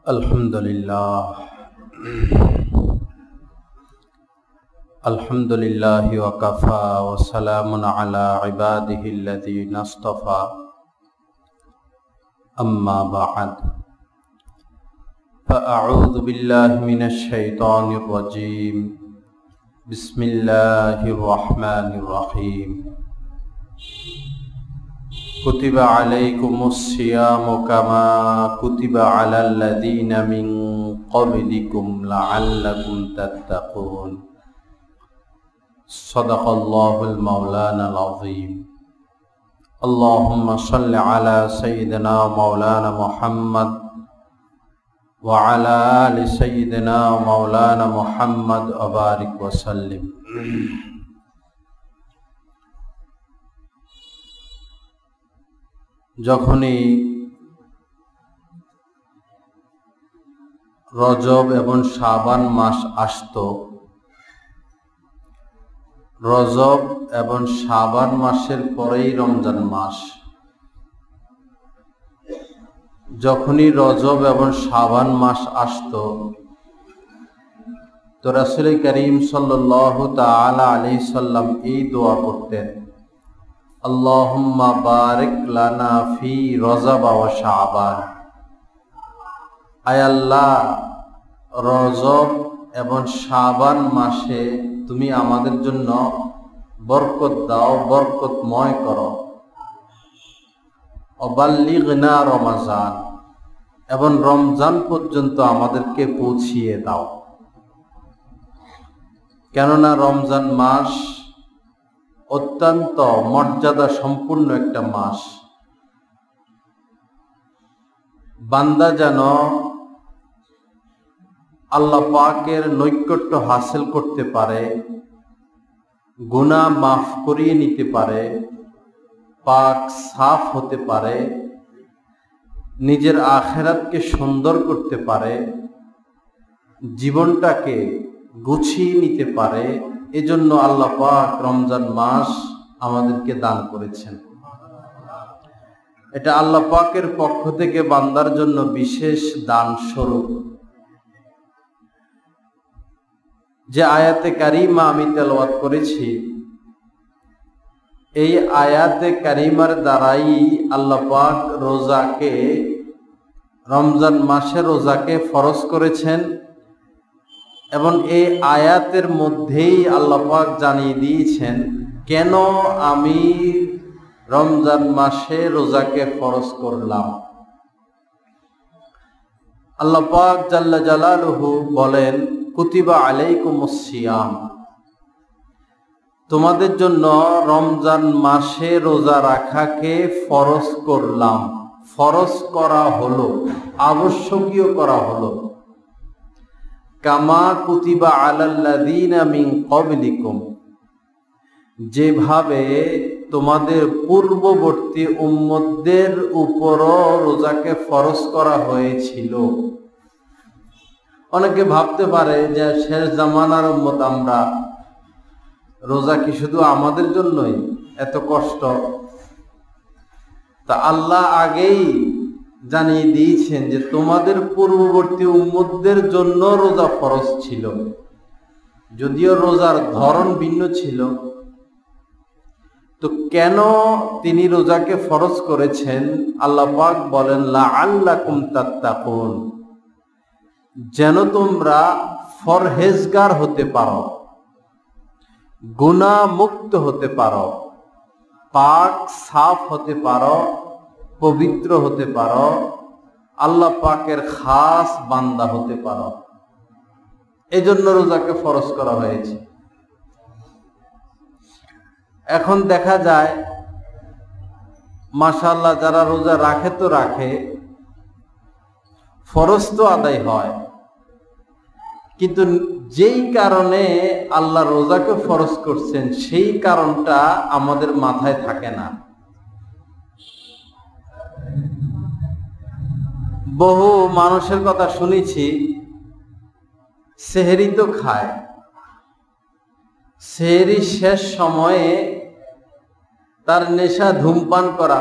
अल्हम्दुलिल्लाह वकफ़ा वसलामुन अला इबादिहिल्लज़ीना इस्तफ़ा अम्मा बअद फ़अऊज़ु बिल्लाहि मिनश शैतानिर रजीम बिस्मिल्लाहिर रहमानिर रहीम कुतिबा अलैकुमुस सियामु कमा कुतिबा अलल लज़ीना मिन क़ब्लिकुम लअल्लकुम तत्तक़ून सदक़ल्लाहुल मौलानाल अज़ीम। अल्लाहुम्मा सल्लि अला सय्यिदिना मौलाना मुहम्मद व अला आलि सय्यिदिना मौलाना मुहम्मद व बारिक व सल्लिम। যখনই রজব এবং শাবান মাস আসতো, রজব এবং শাবান মাসের পরেই রমজান মাস। যখনই রজব এবং শাবান মাস আসতো তো রাসূল করিম সাল্লাল্লাহু তাআলা আলাইহি সাল্লাম এই দোয়া করতেন, আল্লাহুম্মা বারিক লানা ফি রজব ওয়া শাবান। আয় আল্লাহ, রজব এবং শাবান মাসে তুমি আমাদের জন্য বরকত দাও, বরকতময় করো। অবাল্লিগনা রমাজান, এবং রমজান পর্যন্ত আমাদেরকে পৌঁছিয়ে দাও। কেননা রমজান মাস অত্যন্ত মর্যাদা সম্পূর্ণ একটা মাস। বান্দা যেন আল্লাহ পাকের নৈকট্য হাসিল করতে পারে, গুনাহ মাফ করিয়ে নিতে পারে, পাক সাফ হতে পারে, নিজের আখিরাতকে সুন্দর করতে পারে, জীবনটাকে গুছিয়ে নিতে পারে। এজন্য আল্লাহ পাক রমজান মাস আমাদেরকে দান করেছেন। এটা আল্লাহ পাকের পক্ষ থেকে বান্দার জন্য বিশেষ দান স্বরূপ। যে আয়াতে কারিমা আমি তেলাওয়াত করেছি, এই আয়াতে কারিমার দ্বারাই আল্লাহ পাক রোজাকে, রমজান মাসে রোজাকে ফরজ করেছেন। এবং এই আয়াতের মধ্যেই আল্লাহ পাক জানিয়ে দিয়েছেন কেন আমি রমজান মাসে রোজাকে ফরজ করলাম। আল্লাহ পাক জাল্লা জালালুহু বলেন, কুতিবা আলাইকুমুস সিয়াম, তোমাদের জন্য রমজান মাসে রোজা রাখাকে ফরজ করলাম, ফরজ করা হলো, আবশ্যকীয় করা হলো। কামা কুতিবা আলাল্লাযীনা মিন ক্বাবলিকুম, যেভাবে তোমাদের পূর্ববর্তী উম্মতদের উপরও রোজাকে ফরজ করা হয়েছিল। অনেকে ভাবতে পারে যে শেষ জামানার উম্মত আমরা, রোজা কি শুধু আমাদের জন্যই এত কষ্ট? তা আল্লাহ আগেই জানিয়ে দিয়েছেন যে তোমাদের পূর্ববর্তী উম্মতদের জন্য রোজা ফরজ ছিল, যদিও রোজার ধরন ভিন্ন ছিল। তো কেন তিনি রোজাকে ফরজ করেছেন? আল্লাহ পাক বলেন, লাআল্লাকুম তাত্তাকুন, যেন তোমরা পরহেজগার হতে পারো, গুনাহ মুক্ত হতে পারো, পাক সাফ হতে পারো, পবিত্র হতে পারো, আল্লাহ পাকের খাস বান্দা হতে পারো। এজন্য রোজাকে ফরজ করা হয়েছে। এখন দেখা যায় মাশাআল্লাহ যারা রোজা রাখে তো রাখে, ফরজ তো আদায় হয়, কিন্তু যেই কারণে আল্লাহ রোজাকে ফরজ করছেন সেই কারণটা আমাদের মাথায় থাকে না। বহু মানুষের কথা শুনেছি, সেহরি তো খায়, সেহরি শেষ সময়ে তার নেশা ধূমপান করা,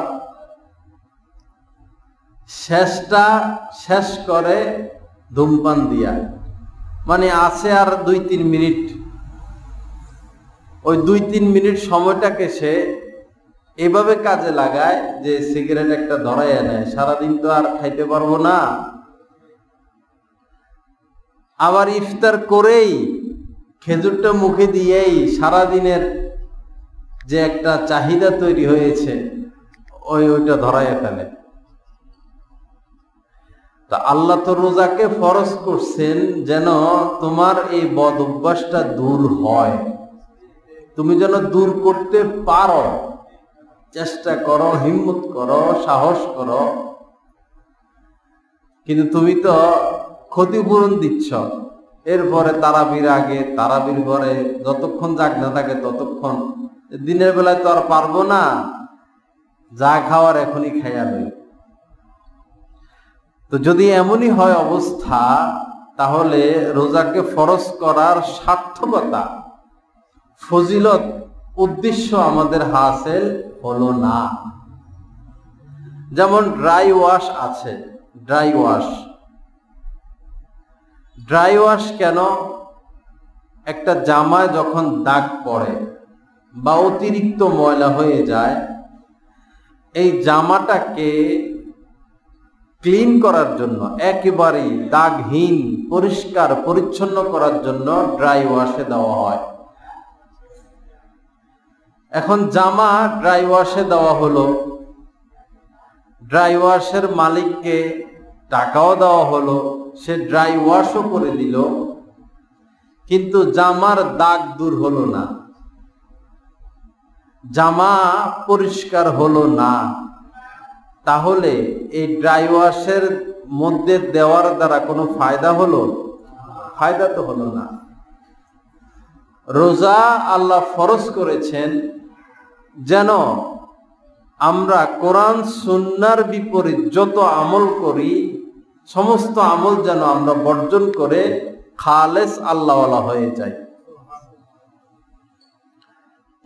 শেষটা শেষ করে ধূমপান দিয়া, মানে আছে আর 2-3 মিনিট, ওই 2-3 মিনিট সময়টাকে সে এভাবে কাজে লাগায় যে সিগারেট একটা ধরাইয়া নেয়, সারাদিন তো আর খাইতে পারবো না। আবার ইফতার করেই খেজুরটা মুখে দিয়েই সারাদিনের যে একটা চাহিদা তৈরি হয়েছে ওইটা ধরাইয়া ফেলে। তা আল্লাহ তো রোজাকে ফরজ করছেন যেন তোমার এই বদ অভ্যাসটা দূর হয়, তুমি যেন দূর করতে পারো, চেষ্টা করো, হিম্মত করো, সাহস করো। কিন্তু তুমি তো ক্ষতিপূরণ দিচ্ছ, এরপরে তারাবির আগে তারাবির পরে যতক্ষণ জাগ না থাকে ততক্ষণ, দিনের বেলায় তো আর পারবো না, যা খাওয়ার এখনই খাইয়া লই। তো যদি এমনই হয় অবস্থা, তাহলে রোজাকে ফরজ করার সার্থকতা, ফজিলত, উদ্দেশ্য আমাদের হাসিল হলো না। যেমন ড্রাই ওয়াশ আছে, ড্রাই ওয়াশ কেন? একটা জামায় যখন দাগ পড়ে বা অতিরিক্ত ময়লা হয়ে যায়, এই জামাটাকে ক্লিন করার জন্য, একেবারেই দাগহীন পরিষ্কার পরিচ্ছন্ন করার জন্য ড্রাই ওয়াশে দেওয়া হয়। এখন জামা ড্রাই ওয়াশে দেওয়া হলো, ড্রাই ওয়াশের মালিককে টাকাও দেওয়া হলো, সে ড্রাই ওয়াশও করে দিল, কিন্তু জামার দাগ দূর হলো না, জামা পরিষ্কার হলো না। তাহলে এই ড্রাই ওয়াশের মধ্যে দেওয়ার দ্বারা কোনো ফায়দা হলো? ফায়দা তো হলো না। রোজা আল্লাহ ফরজ করেছেন যেন আমরা কোরআন সুন্নাহর বিপরীত যত আমল করি, সমস্ত আমল যেন আমরা বর্জন করে খালেস আল্লাহওয়ালা হয়ে যাই।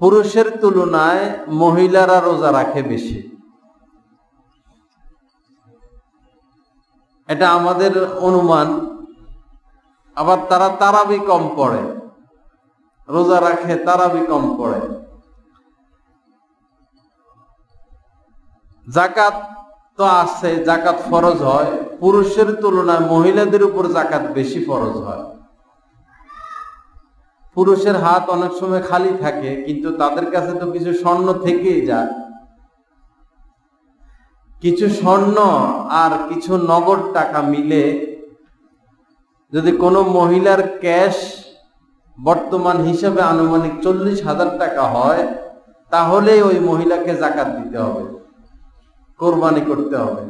পুরুষের তুলনায় মহিলারা রোজা রাখে বেশি, এটা আমাদের অনুমান। আবার তারা তারাবি কম পড়ে, রোজা রাখে, তারাবি কম পড়ে। যাকাত তো আছে, যাকাত ফরজ হয়, পুরুষের তুলনায় মহিলাদের উপর যাকাত বেশি ফরজ হয়। পুরুষের হাত অনেক সময় খালি থাকে, কিন্তু তাদের কাছে তো কিছু স্বর্ণ থেকেই যায়, কিছু স্বর্ণ আর কিছু নগদ টাকা মিলে যদি কোনো মহিলার ক্যাশ বর্তমান হিসাবে আনুমানিক 40,000 টাকা হয়, তাহলে ওই মহিলাকে যাকাত দিতে হবে, কোরবানি করতে হবে।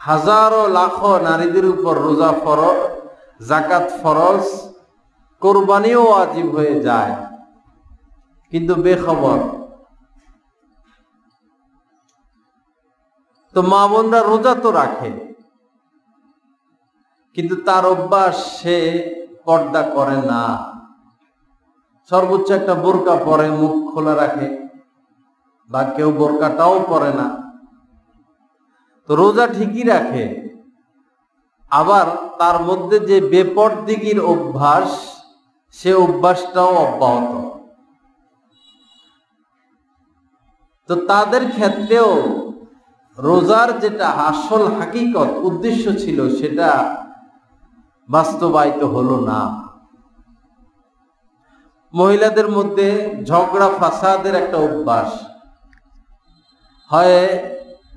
হাজারো লাখো নারীদের উপর রোজা ফরজ, যাকাত ফরজ, কোরবানিও ওয়াজিব হয়ে যায়, কিন্তু বেখবর। তো মা বোনরা রোজা তো রাখে, কিন্তু তার অভ্যাস সে পর্দা করে না, সর্বোচ্চ একটা বোরকা পরে, মুখ খোলা রাখে, বা কেউ বোরকাটাও পরে না। তো রোজা ঠিকই রাখে, আবার তার মধ্যে যে বেপরদিগির অভ্যাস, সে অভ্যাসটাও অব্যাহত। তো তাদের ক্ষেত্রেও রোজার যেটা আসল হাকিকত উদ্দেশ্য ছিল, সেটা বাস্তবায়িত হলো না। মহিলাদের মধ্যে ঝগড়া ফাসাদের একটা অভ্যাস হয়,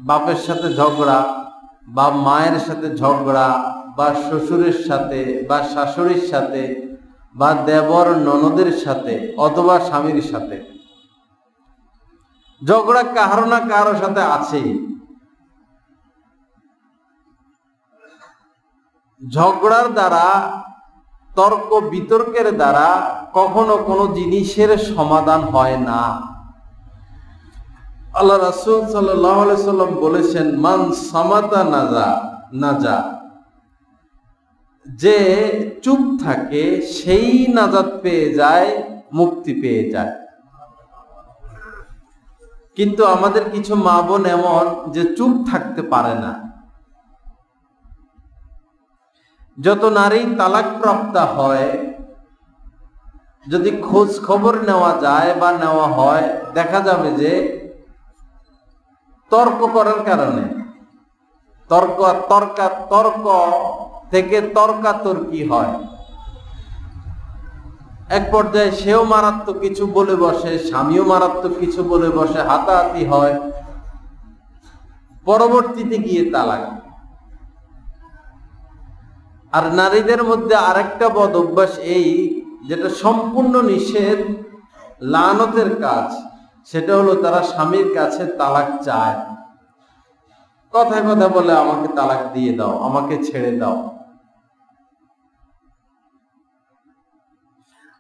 বাপের সাথে ঝগড়া, বা মায়ের সাথে ঝগড়া, বা শ্বশুরের সাথে, বা শাশুড়ির সাথে, বা দেবর ননদের সাথে, অথবা স্বামীর সাথে। ঝগড়া কারো না কারো সাথে আছেই। ঝগড়ার দ্বারা, তর্ক বিতর্কের দ্বারা কখনো কোনো জিনিসের সমাধান হয় না। আল্লাহ রাসূল সাল্লাল্লাহু আলাইহি সাল্লাম বলেছেন, মান সামাতা নাজা, যে চুপ থাকে সেই নাজাত পেয়ে যায়, মুক্তি পেয়ে যায়। কিন্তু আমাদের কিছু মা বোন এমন যে চুপ থাকতে পারে না। যত নারী তালাক প্রাপ্ত হয়, যদি খোঁজ খবর নেওয়া যায় বা নেওয়া হয়, দেখা যাবে যে তর্ক করার কারণে, তর্ক থেকে তর্কাতর্কি হয়। এক পর্যায়ে সেও মারাত্মক কিছু বলে বসে, স্বামীও মারাত্মক কিছু বলে বসে, হাতাহাতি হয়, পরবর্তীতে গিয়ে তালাক। আর নারীদের মধ্যে আরেকটা বদ অভ্যাস এই, যেটা সম্পূর্ণ নিষেধ, লানতের কাজ, সেটা হলো তারা স্বামীর কাছে তালাক চায়। কথায় কথা বলে আমাকে তালাক দিয়ে দাও, আমাকে ছেড়ে দাও।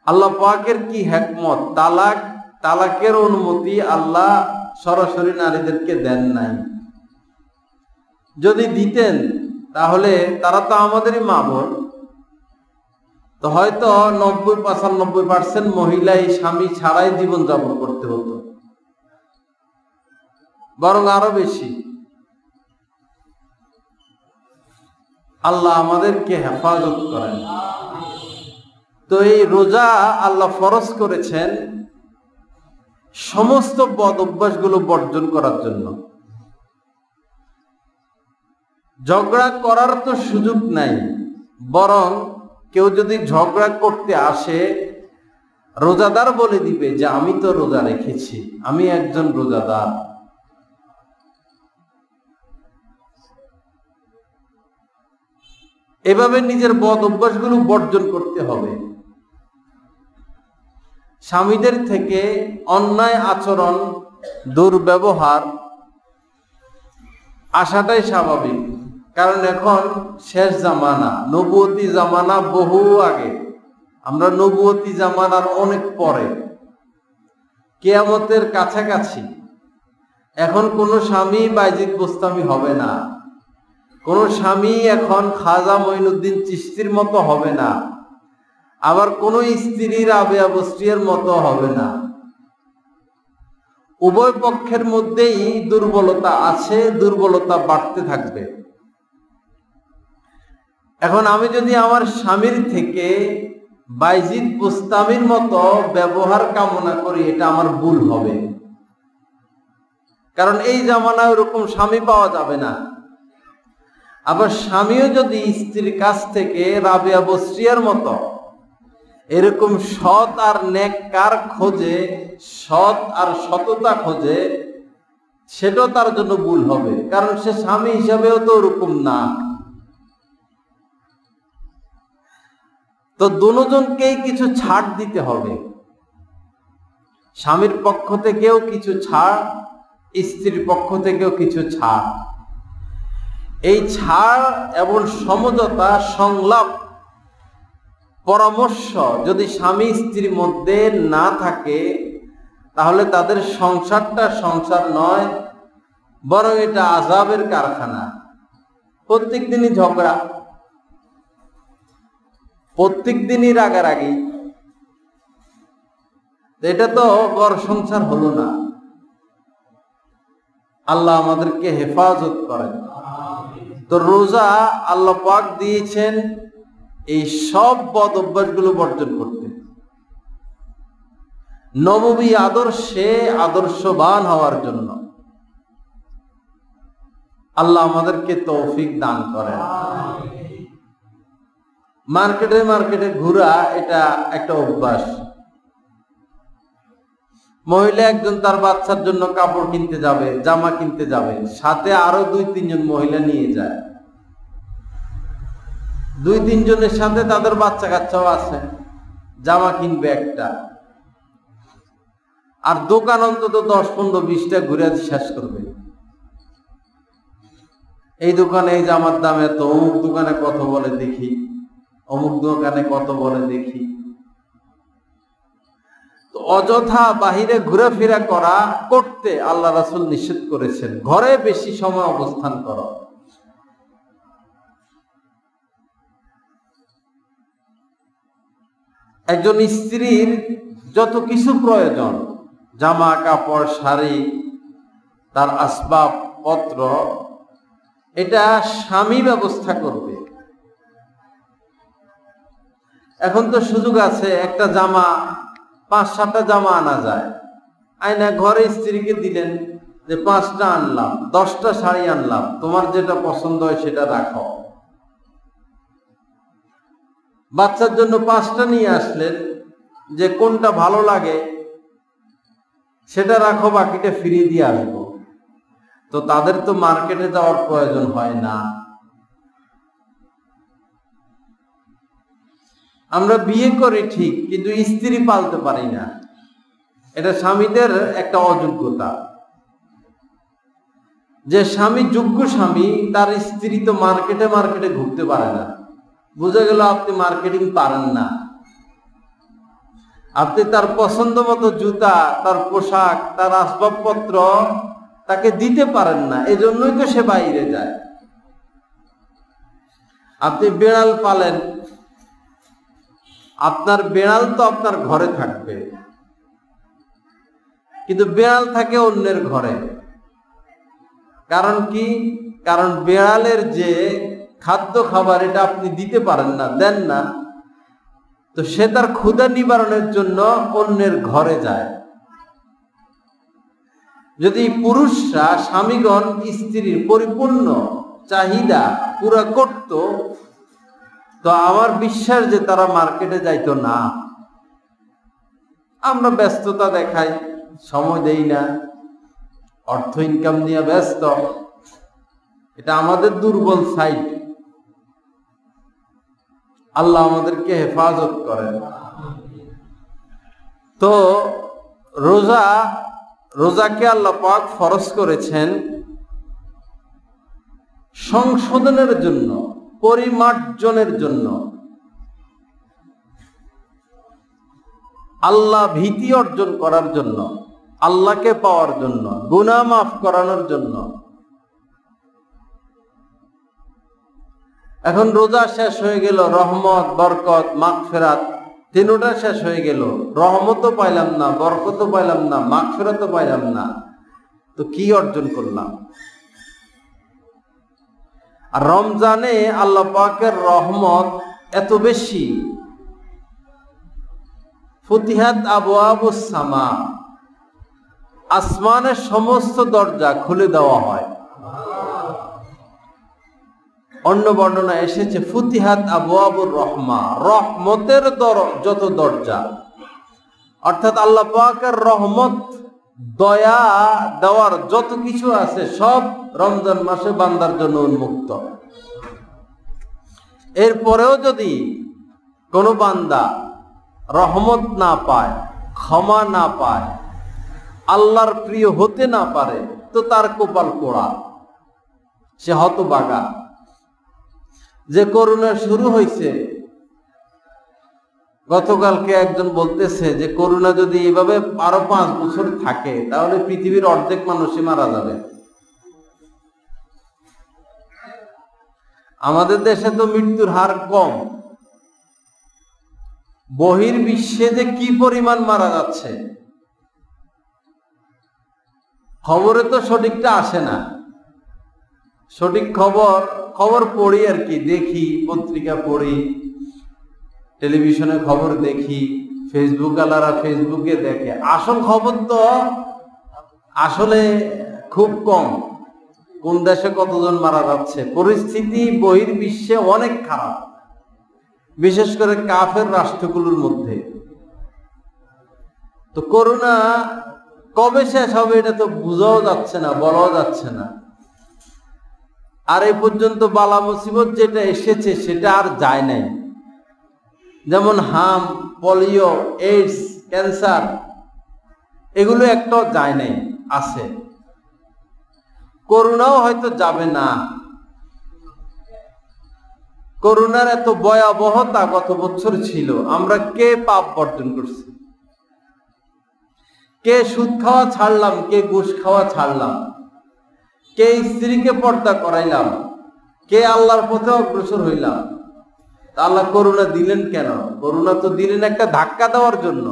আল্লাহ পাকের কি হিকমত, তালাকের অনুমতি আল্লাহ সরাসরি নারীদেরকে দেন নাই। যদি দিতেন তাহলে তারা তো আমাদেরই মা বোন, তো হয়তো 90-95% মহিলাই স্বামী ছাড়াই জীবনযাপন করতে হতো, বরং আরো বেশি। আল্লাহ আমাদেরকে হেফাজত করেন। তো এই রোজা আল্লাহ ফরজ করেছেন সমস্ত বদ অভ্যাসগুলো বর্জন করার জন্য। ঝগড়া করার তো সুযোগ নাই, বরং কেউ যদি ঝগড়া করতে আসে, রোজাদার বলে দিবে যে আমি তো রোজা রেখেছি, আমি একজন রোজাদার। এভাবে নিজের বদ অভ্যাসগুলো বর্জন করতে হবে। স্বামীদের থেকে অন্যায় আচরণ, দুর্ব্যবহার আসাটাই স্বাভাবিক, কারণ এখন শেষ জামানা, নবুয়তি জামানা বহু আগে, আমরা নবুয়তি জামানার অনেক পরে, কিয়ামতের কাছাকাছি। এখন কোনো স্বামী বাইজিদ বোস্তামি হবে না, কোন স্বামী এখন খাজা মঈনুদ্দিন চিশতির মতো হবে না, আবার কোন স্ত্রীর রাবেয়া বস্তির মতো হবে না। উভয় পক্ষের মধ্যেই দুর্বলতা আছে, দুর্বলতা বাড়তে থাকবে। এখন আমি যদি আমার স্বামীর থেকে বাইজিদ বুস্তামির মতো ব্যবহার কামনা করি, এটা আমার ভুল হবে, কারণ এই জামানায় ওরকম স্বামী পাওয়া যাবে না। আবার স্বামীও যদি স্ত্রীর কাছ থেকে রাবেয়া বস্রিয়ার মতো এরকম সৎ আর নেককার খোঁজে, সৎ আর সততা খোঁজে, সেটাও তার জন্য ভুল হবে, কারণ সে স্বামী হিসাবেও তো ওরকম না। তো দুজনকেই কিছু ছাড় দিতে হবে, স্বামীর পক্ষ থেকেও কিছু ছাড়, স্ত্রীর পক্ষ থেকেও কিছু ছাড়। এই ছাড় এবং সমঝোতা, সংলাপ, পরামর্শ যদি স্বামী স্ত্রীর মধ্যে না থাকে, তাহলে তাদের সংসারটা সংসার নয়, বরং এটা আযাবের কারখানা। প্রত্যেক দিনই ঝগড়া, প্রত্যেক দিনই রাগারাগি, এটা তো ঘর সংসার হলো না। আল্লাহ আমাদেরকে হেফাজত করেন। তো রোজা আল্লাহ পাক দিয়েছেন এই সব বদ অভ্যাসগুলো বর্জন করতে, নববী আদর্শে আদর্শবান হওয়ার জন্য। আল্লাহ আমাদেরকে তৌফিক দান করেন। মার্কেটে মার্কেটে ঘোরা এটা একটা অভ্যাস। মহিলা একজন তার বাচ্চার জন্য কাপড় কিনতে যাবে, জামা কিনতে যাবে, সাথে আরো 2-3 জন মহিলা নিয়ে যায়। 2-3 জনের সাথে তাদের বাচ্চা কাচ্চাও আছে, জামা কিনবে একটা, আর দোকান অন্তত 10-15-20টা ঘুরে শেষ করবে। এই দোকানে এই জামার দাম এত, অমুক দোকানে কত বলে দেখি, অমুক দোকানে কত বলে দেখি। তো অযথা বাহিরে ঘুরেফেরা করতে আল্লাহ রাসূল নিষেধ করেছেন। ঘরে বেশি সময় অবস্থান করো। একজন স্ত্রীর যত কিছু প্রয়োজন, জামা কাপড়, শাড়ি, তার আসবাবপত্র এটা স্বামী ব্যবস্থা করবে। এখন তো সুযোগ আছে, একটা জামা 5-7টা জামা আনা যায়, আয়না ঘরে স্ত্রীকে দিলেন যে 5টা আনলাম, 10টা শাড়ি আনলাম, তোমার যেটা পছন্দ হয় সেটা রাখো। বাচ্চার জন্য 5টা নিয়ে আসলেন, যে কোনটা ভালো লাগে সেটা রাখো, বাকিটা ফিরিয়ে দিয়ে আসবো। তো তাদের তো মার্কেটে যাওয়ার প্রয়োজন হয় না। আমরা বিয়ে করি ঠিক, কিন্তু স্ত্রী পালতে পারি না। এটা স্বামীদের একটা অযোগ্যতা, যে স্বামী যোগ্য স্বামী তার স্ত্রী তো মার্কেটে মার্কেটে ঘুরতে পারে না। বোঝা গেল আপনি মার্কেটিং পারেন না, আপনি তার পছন্দ মতো জুতা, তার পোশাক, তার আসবাবপত্র তাকে দিতে পারেন না, এজন্যই তো সে বাইরে যায়। আপনি বিড়াল পালেন, আপনার বিড়াল তো আপনার ঘরে থাকবে, কিন্তু বিড়াল থাকে অন্যের ঘরে। কারণ কি? কারণ বিড়ালের যে খাদ্য খাবার এটা আপনি দিতে পারেন না, দেন না, তো সে তার ক্ষুধা নিবারণের জন্য অন্যের ঘরে যায়। যদি পুরুষরা, স্বামীগণ স্ত্রীর পরিপূর্ণ চাহিদা পুরা করত, তো আমার বিশ্বাস যে তারা মার্কেটে যাইতো না। আমরা ব্যস্ততা দেখাই, সময় দেই না, অর্থ ইনকাম নিয়ে ব্যস্ত, এটা আমাদের দুর্বল সাইড। আল্লাহ আমাদেরকে হেফাজত করেন। তো রোজাকে আল্লাহ পাক ফরজ করেছেন সংশোধনের জন্য, পরিমার্জনের জন্য, আল্লাহ ভীতি অর্জন করার জন্য, আল্লাহকে পাওয়ার জন্য, গুনাহ মাফ করানোর জন্য। এখন রোজা শেষ হয়ে গেল, রহমত, বরকত, মাগফিরাত তিনটা শেষ হয়ে গেল, রহমতও পাইলাম না, বরকতও পাইলাম না, মাগফিরাতও পাইলাম না, তো কি অর্জন করলাম? আর রমজানে আল্লাহ পাকের রহমত এত বেশি, ফুতিহাত আবওয়াবুস সামা, আসমানের সমস্ত দরজা খুলে দেওয়া হয়। অন্য বর্ণনা এসেছে ফুতিহাত আবওয়াবুর রহমা, রহমতের যত দরজা, অর্থাৎ আল্লাহ পাকের রহমত, দয়া দেওয়ার যত কিছু আছে সব রমজান মাসে বান্দার জন্য উন্মুক্ত। এরপরেও যদি কোনো বান্দা রহমত না পায়, ক্ষমা না পায়, আল্লাহর প্রিয় হতে না পারে, তো তার কপাল পোড়া, সে হতভাগা। যে করোনা শুরু হয়েছে, গতকালকে একজন বলতেছে যে করোনা যদি এভাবে আরো 5 বছর থাকে তাহলে পৃথিবীর অর্ধেক মানুষই মারা যাবে। আমাদের দেশে তো মৃত্যুর হার কম, বহির্বিশ্বে যে কি পরিমাণ মারা যাচ্ছে খবরে তো সঠিকটা আসে না। সঠিক খবর পড়ি আর কি, দেখি, পত্রিকা পড়ি, টেলিভিশনে খবর দেখি, ফেসবুক আলারা ফেসবুকে দেখে। আসল খবর তো আসলে খুব কম, কোন দেশে কতজন মারা যাচ্ছে। পরিস্থিতি বহির্বিশ্বে অনেক খারাপ, বিশেষ করে কাফের রাষ্ট্রগুলোর মধ্যে। তো করোনা কবে শেষ হবে এটা তো বোঝাও যাচ্ছে না, বলাও যাচ্ছে না। আর এই পর্যন্ত বালা মুসিবত যেটা এসেছে সেটা আর যায় নাই, যেমন হাম, পোলিও, এইডস, ক্যান্সার, এগুলো একটাও যায় নাই, আছে। করোনাও হয়তো যাবে না। করোনার এত ভয়াবহতা গত বছর ছিল, আমরা কে পাপ বর্জন করছি, কে সুদ খাওয়া ছাড়লাম, কে ঘুষ খাওয়া ছাড়লাম, কে স্ত্রীকে পর্দা করাইলাম, কে আল্লাহর পথে অগ্রসর হইলাম। আল্লাহ করোনা দিলেন কেন? করোনা তো দিলেন একটা ধাক্কা দেওয়ার জন্য,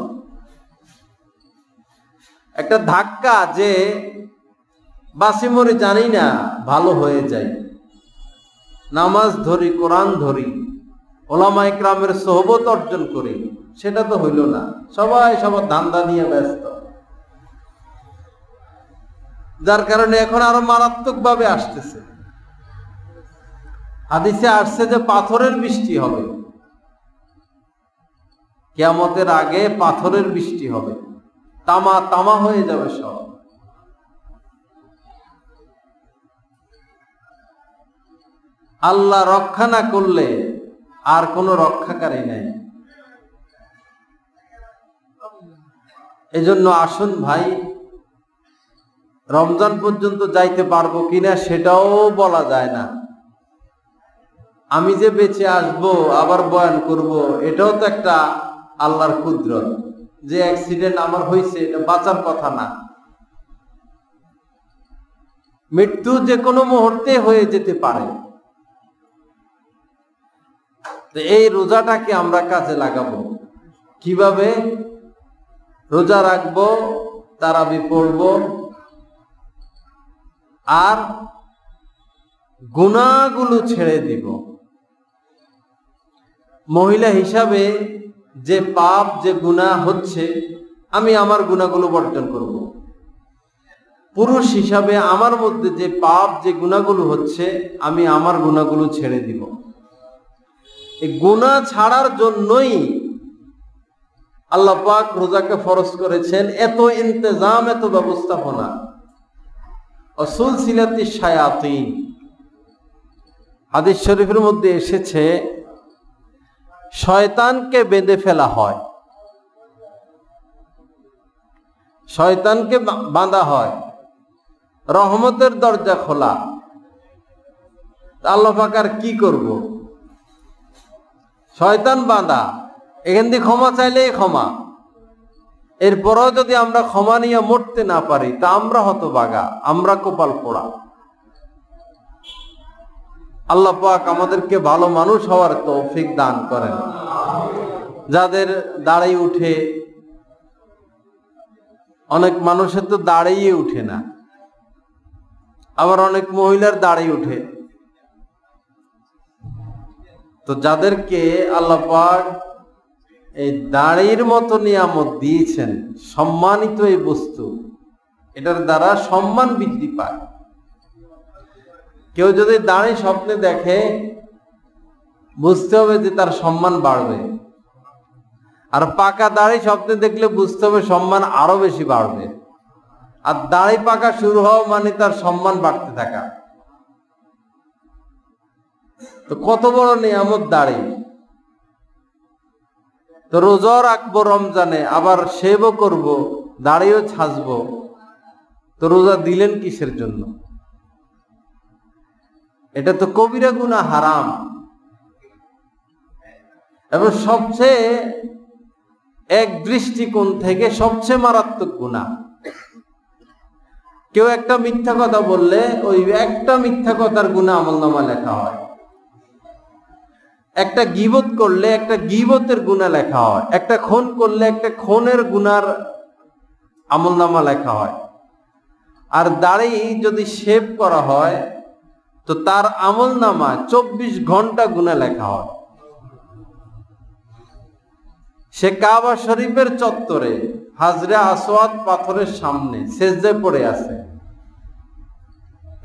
একটা ধাক্কা, যে বাঁচি মরি জানি না, ভালো হয়ে যাই, নামাজ ধরি, কোরআন ধরি, ওলামা ইকরামের সোহবত অর্জন করি, সেটা তো হইল না। সবাই সবার ধান্দা নিয়ে ব্যস্ত, যার কারণে এখন আরো মারাত্মক ভাবে আসতেছে। হাদিসে আসছে যে পাথরের বৃষ্টি হবে, কিয়ামতের আগে পাথরের বৃষ্টি হবে, তামা তামা হয়ে যাবে সব। আল্লাহ রক্ষা না করলে আর কোনো রক্ষাকারী নাই। এজন্য আসুন ভাই, রমজান পর্যন্ত যাইতে পারবো কিনা সেটাও বলা যায় না। আমি যে বেঁচে আসবো আবার বয়ান করব, এটাও তো একটা আল্লাহর কুদরত। যে অ্যাক্সিডেন্ট আমার হয়েছে এটা বাঁচার কথা না, মৃত্যু যে কোনো মুহূর্তে হয়ে যেতে পারে। তো এই রোজাটাকে আমরা কাজে লাগাবো কিভাবে? রোজা রাখবো, তারাবি পড়বো, আর গুনাহগুলো ছেড়ে দিব। মহিলা হিসাবে যে পাপ, যে গুনাহ হচ্ছে, আমি আমার গুনাহগুলো বর্জন করব। পুরুষ হিসাবে আমার মধ্যে যে পাপ, যে গুনাহগুলো হচ্ছে, আমি আমার গুনাহগুলো ছেড়ে দিব। এই গুনাহ ছাড়ার জন্যই আল্লাহ পাক রোজাকে ফরজ করেছেন। এত ইন্তজাম, এত ব্যবস্থাপনা। সুলসিলাতি শায়াতিন, হাদিস শরীফের মধ্যে এসেছে, শয়তানকে বেঁধে ফেলা হয়, শয়তানকে বাঁধা হয়, রহমতের দরজা খোলা। আল্লাহ পাক আর কি করব? শয়তান বাঁধা, এখান দিয়ে ক্ষমা চাইলেই ক্ষমা। এরপরও যদি আমরা ক্ষমা নিয়ে মরতে না পারি, তা আমরা হতভাগা, আমরা কপাল পোড়া। আল্লাহ পাক আমাদেরকে ভালো মানুষ হওয়ার তৌফিক দান করেন। যাদের দাড়ি উঠে, অনেক মানুষের তো দাড়িয়ে উঠে না, আবার অনেক মহিলার দাড়ি উঠে। তো যাদেরকে আল্লাহ পাক এই দাড়ির মতো নিয়ামত দিয়েছেন, সম্মানিত এই বস্তু, এটার দ্বারা সম্মান বৃদ্ধি পায়। কেউ যদি দাড়ি স্বপ্নে দেখে, বুঝতে হবে যে তার সম্মান বাড়বে। আর পাকা দাড়ি স্বপ্নে দেখলে বুঝতে হবে সম্মান আরো বেশি বাড়বে। আর দাড়ি পাকা শুরু হওয়া মানে তার সম্মান বাড়তে থাকা। তো কত বড় নিয়ামত দাড়ি। তো রোজা রাখবো রমজানে, আবার সেবও করব, দাড়িও ছাঁচবো। তো রোজা দিলেন কিসের জন্য? এটা তো কবিরা গুনাহ, হারাম। এবং সবচেয়ে, এক দৃষ্টিকোণ থেকে সবচেয়ে মারাত্মক গুনাহ। কেউ একটা মিথ্যা কথা বললে ওই একটা মিথ্যা কথার গুনাহ আমলনামা লেখা হয়। একটা গীবত করলে একটা গীবতের গুনাহ লেখা হয়। একটা খুন করলে একটা খুনের গুনার আমলনামা লেখা হয়। আর দাড়ি যদি শেভ করা হয়, তো তার আমলনামা 24 ঘন্টা গুনাহ লেখা হয়। সে কাবা শরীফের চত্বরে হাজরে আসওয়াদ পাথরের সামনে সেজদায় পড়ে আছে,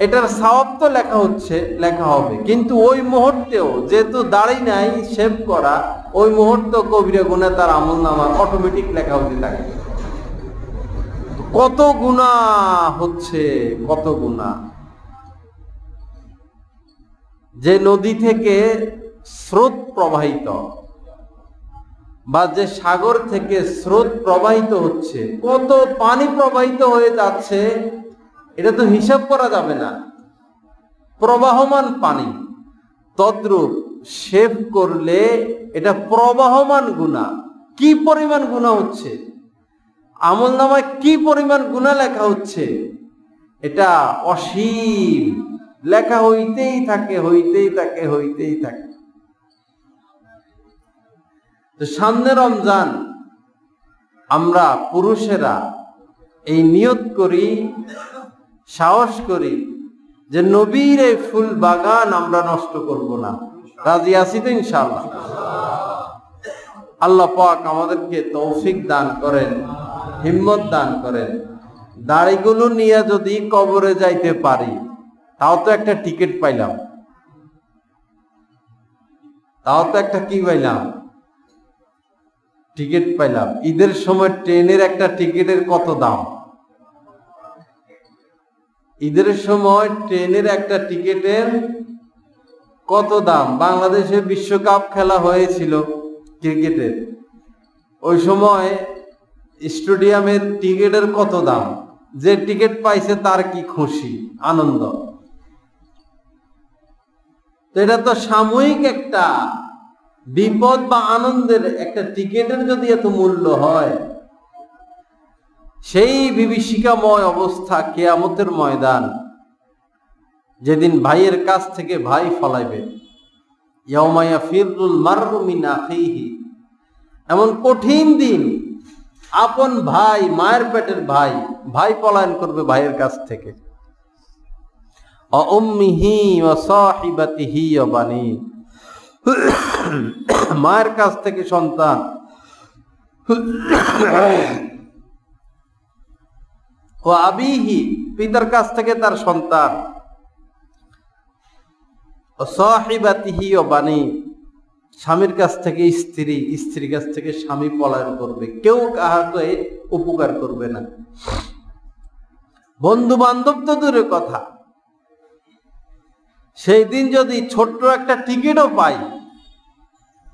এটার সওয়াব তো লেখা হবে, কিন্তু ওই মুহূর্তেও যেহেতু দাড়ি নাই, শেভ করা, ওই মুহূর্তে কবিরা গুনাহ তার আমলনামা অটোমেটিক লেখা হতে থাকে। কত গুনাহ হচ্ছে, কত গুনাহ। যে নদী থেকে স্রোত প্রবাহিত, বা যে সাগর থেকে স্রোত প্রবাহিত হচ্ছে, কত পানি প্রবাহিত হয়ে যাচ্ছে, এটা তো হিসাব করা যাবে না। প্রবাহমান পানি, তদ্রূপ শেভ করলে এটা প্রবাহমান গুনাহ। কি পরিমাণ গুনাহ হচ্ছে, আমলনামায় কি পরিমাণ গুনাহ লেখা হচ্ছে, এটা অসীম। লেখা হইতেই থাকে, হইতেই থাকে, হইতেই থাকে। তো সামনে রমজান, আমরা পুরুষেরা এই নিয়ত করি সাহস করি যে নবীর এই ফুল বাগান আমরা নষ্ট করব না। রাজি আছি তো ইনশাআল্লাহ? আল্লাহ পাক আমাদেরকে তৌফিক দান করেন, হিম্মত দান করেন। দাড়িগুলো নিয়ে যদি কবরে যাইতে পারি তাও তো একটা টিকিট পাইলাম, তাও তো একটা কি পাইলাম? টিকিট পাইলাম। ঈদের সময় ট্রেনের একটা টিকিটের কত দাম? ঈদের সময় ট্রেনের একটা টিকিটের কত দাম? বাংলাদেশে বিশ্বকাপ খেলা হয়েছিল ক্রিকেটের, ওই সময় স্টেডিয়ামের টিকিটের কত দাম? যে টিকিট পাইছে তার কি খুশি, আনন্দ। তো এটা তো সাময়িক একটা বিপদ বা আনন্দের একটা টিকিটের যদি এত মূল্য হয়, সেই বিভীষিকাময় অবস্থা কিয়ামতের ময়দান, যেদিন ভাইয়ের কাছ থেকে ভাই ফলাইবে, ইয়াউমা ইয়াফিরুল মারউ মিন আখিহি, এমন কঠিন দিন। আপন ভাই, মায়ের পেটের ভাই, ভাই পলায়ন করবে ভাইয়ের কাছ থেকে। উম্মিহি ওয়া সাহিবাতিহি ওয়া বানি, মায়ের কাছ থেকে সন্তান, ও আবিহি, পিতার কাছ থেকে তার সন্তান, ও সাহিবাতিহি ও বানি, স্বামীর কাছ থেকে স্ত্রী, স্ত্রীর কাছ থেকে স্বামী পলায়ন করবে। কেউ কাহাকে উপকার করবে না। বন্ধু বান্ধব তো দূরের কথা, সেই দিন যদি ছোট্ট একটা টিকিটও পাই,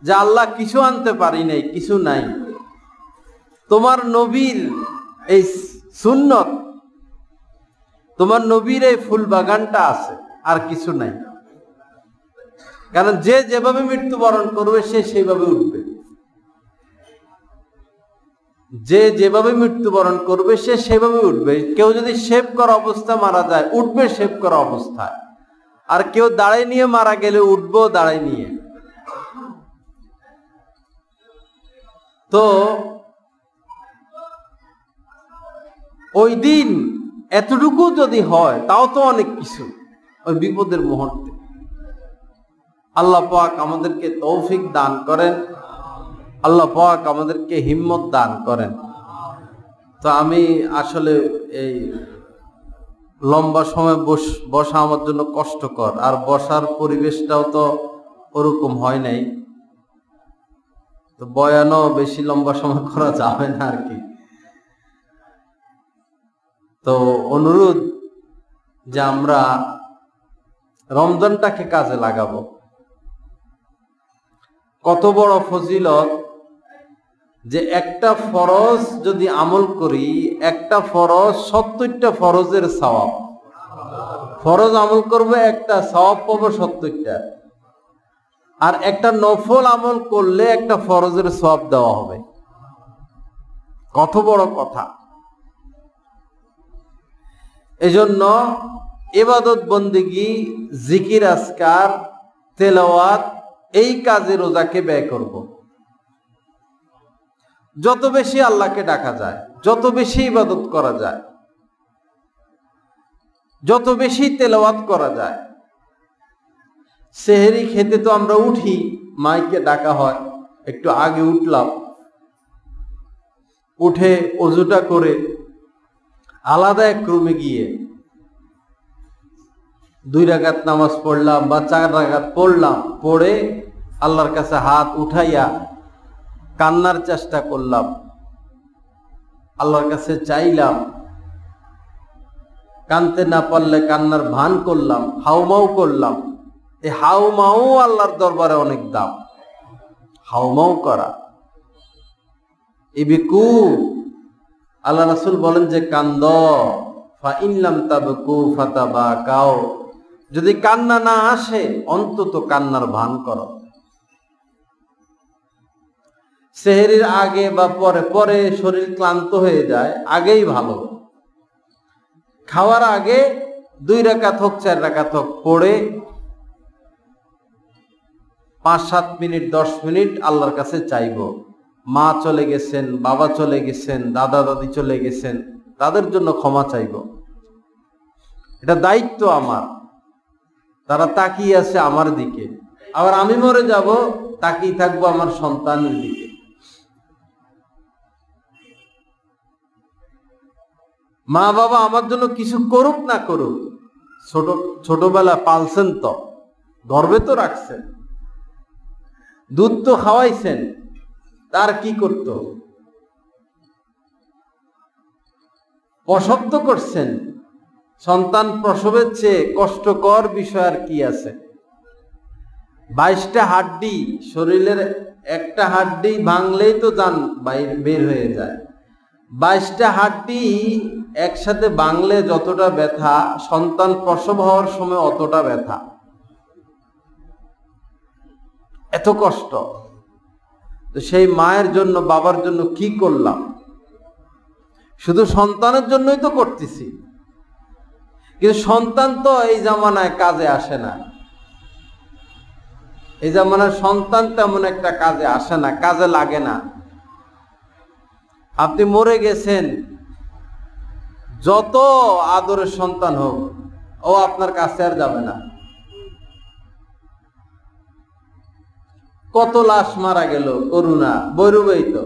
যে আল্লাহ কিছু আনতে পারি নাই, কিছু নাই, তোমার নবীর এই সুন্নত, তোমার নবীর এই ফুল বাগানটা আছে, আর কিছু নাই। কারণ যে যেভাবে মৃত্যুবরণ করবে সে সেইভাবে উঠবে, যে যেভাবে মৃত্যুবরণ করবে সে সেভাবে উঠবে। কেউ যদি শেভ করা অবস্থা মারা যায়, উঠবে শেভ করা অবস্থায়। আর কেউ দাঁড়াই নিয়ে মারা গেলে উঠবো দাঁড়াই নিয়ে। তো ওই দিন এতটুকু যদি হয় তাও তো অনেক কিছু, ওই বিপদের মুহূর্তে। আল্লাহ পাক আমাদেরকে তৌফিক দান করেন, আল্লাহ পাক আমাদেরকে হিম্মত দান করেন। তো আমি আসলে এই লম্বা সময় বসা আমার জন্য কষ্টকর, আর বসার পরিবেশটাও তো ওরকম হয় নাই, তো বয়ানও বেশি লম্বা সময় করা যাবে না আর কি। তো অনুরোধ যে আমরা রমজানটাকে কাজে লাগাবো। কত বড় ফজিলত যে একটা ফরজ যদি আমল করি, একটা ফরজ 70টা ফরজের সওয়াব। ফরজ আমল করবে একটা, সওয়াব পাবো 70টা। আর একটা নফল আমল করলে একটা ফরজের সওয়াব দেওয়া হবে। কত বড় কথা! এজন্য ইবাদত বন্দেগী, জিকির আজকার, তেলাওয়াত, এই কাজে রোজাকে ব্যয় করব। যত বেশি আল্লাহকে ডাকা যায়, যত বেশি ইবাদত করা যায়, যত বেশি তেলাওয়াত করা যায়। সেহরি খেতে তো আমরা উঠি, মাইকে ডাকা হয়, একটু আগে উঠলাম, উঠে ওযুটা করে আলাদা এক রুমে গিয়ে 2 রাকাত নামাজ পড়লাম বা 4 রাকাত পড়লাম, পড়ে আল্লাহর কাছে হাত উঠাইয়া কান্নার চেষ্টা করলাম, আল্লাহর কাছে চাইলাম। কানতে না পারলে কান্নার ভান করলাম, হাউমাউ করলাম। এই হাউমাউ আল্লাহর দরবারে অনেক দাম। হাউমাউ করা, ইবিকু, আল্লাহ রাসূল বলেন যে কান্দ, ফা ইন লাম তাবকু ফাতাবাকাও, যদি কান্না না আসে অন্তত কান্নার ভান করো। সেহরির আগে বা পরে, পরে শরীর ক্লান্ত হয়ে যায়, আগেই ভালো। খাওয়ার আগে 2 রাকাত হোক 4 রাকাত হোক পড়ে 5-7 মিনিট 10 মিনিট আল্লাহর কাছে চাইবো। মা চলে গেছেন, বাবা চলে গেছেন, দাদা দাদি চলে গেছেন, তাদের জন্য ক্ষমা চাইব। এটা দায়িত্ব আমার। তারা তাকিয়ে আছে আমার দিকে, আবার আমি মরে যাব, তাকিয়ে থাকবো আমার সন্তানের দিকে। মা বাবা আমার জন্য কিছু করুক না করুক, ছোটবেলা পালছেন, তো গর্বে তো রাখছেন, দুধ তো খাওয়াইছেন, তার কি করত? প্রসব তো করছেন। সন্তান প্রসবের চেয়ে কষ্টকর বিষয় আর কি আছে? 22টা হাড্ডি, শরীরের একটা হাড্ডি ভাঙলেই তো জান বের হয়ে যায়। 22টা হাড্ডি একসাথে ভাঙলে যতটা ব্যথা, সন্তান প্রসব হওয়ার সময় অতটা ব্যথা, এত কষ্ট। তো সেই মায়ের জন্য, বাবার জন্য কি করলাম? শুধু সন্তানের জন্যই তো করতেছি, কিন্তু সন্তান তো এই জামানায় কাজে আসে না। এই জামানায় সন্তান তেমন একটা কাজে আসে না, কাজে লাগে না। আপনি মরে গেছেন, যত আদরের সন্তান হোক, ও আপনার কাছে আর যাবে না। কত লাশ মারা গেল, করুণা বৈরবেই তো।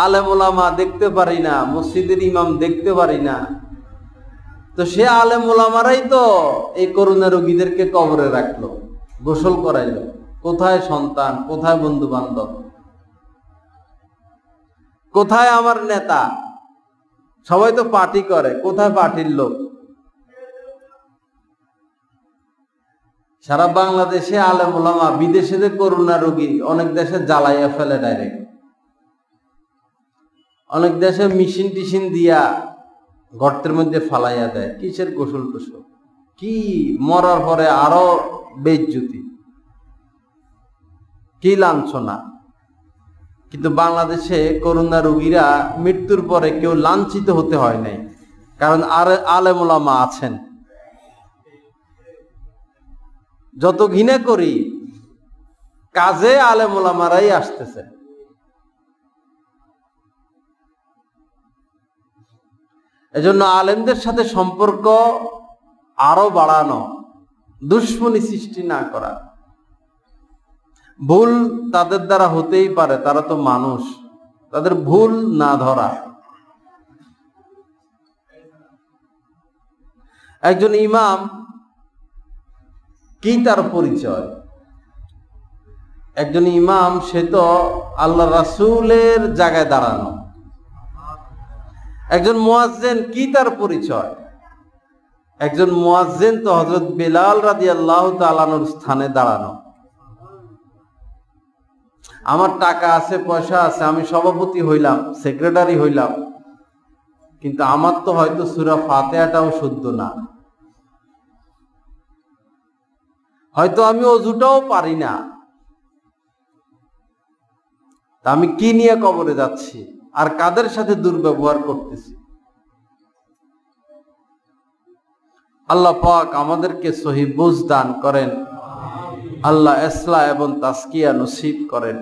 আলেম ওলামা দেখতে পারি না, মসজিদের ইমাম দেখতে পারি না, তো সে আলেম ওলামারাই তো এই করুণা রোগীদেরকে কবরে রাখলো, গোসল করাইলো। কোথায় সন্তান, কোথায় বন্ধু বান্ধব, কোথায় আমার নেতা? সবাই তো পার্টি করে, কোথায় পার্টির লোক? সারা বাংলাদেশে আলেম ওলামা, বিদেশে যে করুণা রোগী, অনেক দেশে জ্বালাইয়া ফেলে ডাইরেক্ট, অনেক দেশে মেশিন টিশিন দিয়া গর্তের মধ্যে ফালাইয়া দেয়। কিসের গোসল টোসল? কি মরার পরে আরো বেইজ্জতি, কি লাঞ্ছনা। কিন্তু বাংলাদেশে করুণা রোগীরা মৃত্যুর পরে কেউ লাঞ্ছিত হতে হয় নাই, কারণ আর আলেম ওলামা আছেন। যত ঘৃণা করি, কাজে আলেম ওলামারাই আসতেছে। এজন্য আলেমদের সাথে সম্পর্ক আরো বাড়ানো, দুশ্মনী সৃষ্টি না করা। ভুল তাদের দ্বারা হতেই পারে, তারা তো মানুষ, তাদের ভুল না ধরা। একজন ইমাম কি তার পরিচয়? একজন ইমাম, সে তো আল্লাহ রাসূলের জায়গায় দাঁড়ানো। একজন মুয়াজ্জিন কি তার পরিচয়? একজন মুয়াজ্জিন তো হযরত বেলাল রাদিয়াল্লাহু তাআলা আনহুর স্থানে দাঁড়ানো। আমার টাকা আছে, পয়সা আছে, আমি সভাপতি হইলাম, সেক্রেটারি হইলাম, কিন্তু আমার তো হয়তো সূরা ফাতিহাটাও শুদ্ধ না, হয়তো আমি ওযুটাও পারি না। তা আমি কি নিয়ে কবরে যাচ্ছি, আর কাদের সাথে দুর্ব্যবহার করতেছি? আল্লাহ পাক আমাদেরকে সহিহ বুঝ দান করেন, আল্লাহ ইসলাহ এবং তাসকিয়া নসিব করেন।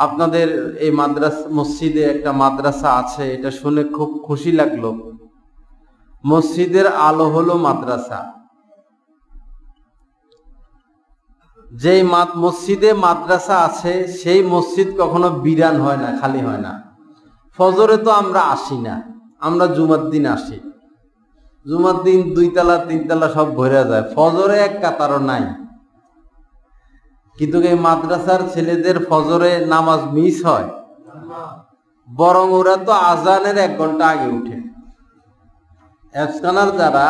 আপনাদের এই মসজিদে একটা মাদ্রাসা আছে, এটা শুনে খুব খুশি লাগলো। মসজিদের আলো হলো মাদ্রাসা। যেই মসজিদে মাদ্রাসা আছে, সেই মসজিদ কখনো বিরান হয় না, খালি হয় না। ফজরে তো আমরা আসি না, আমরা জুমার দিন আসি। জুমার দিন 2 তলা 3 তলা সব ভরে যায়, ফজরে এক কাতারও নাই। কিন্তু এই মাদ্রাসার ছেলেদের ফজরে নামাজ মিস হয়, বরং ওরা তো আজানের 1 ঘন্টা আগে উঠে। হেফজখানার যারা,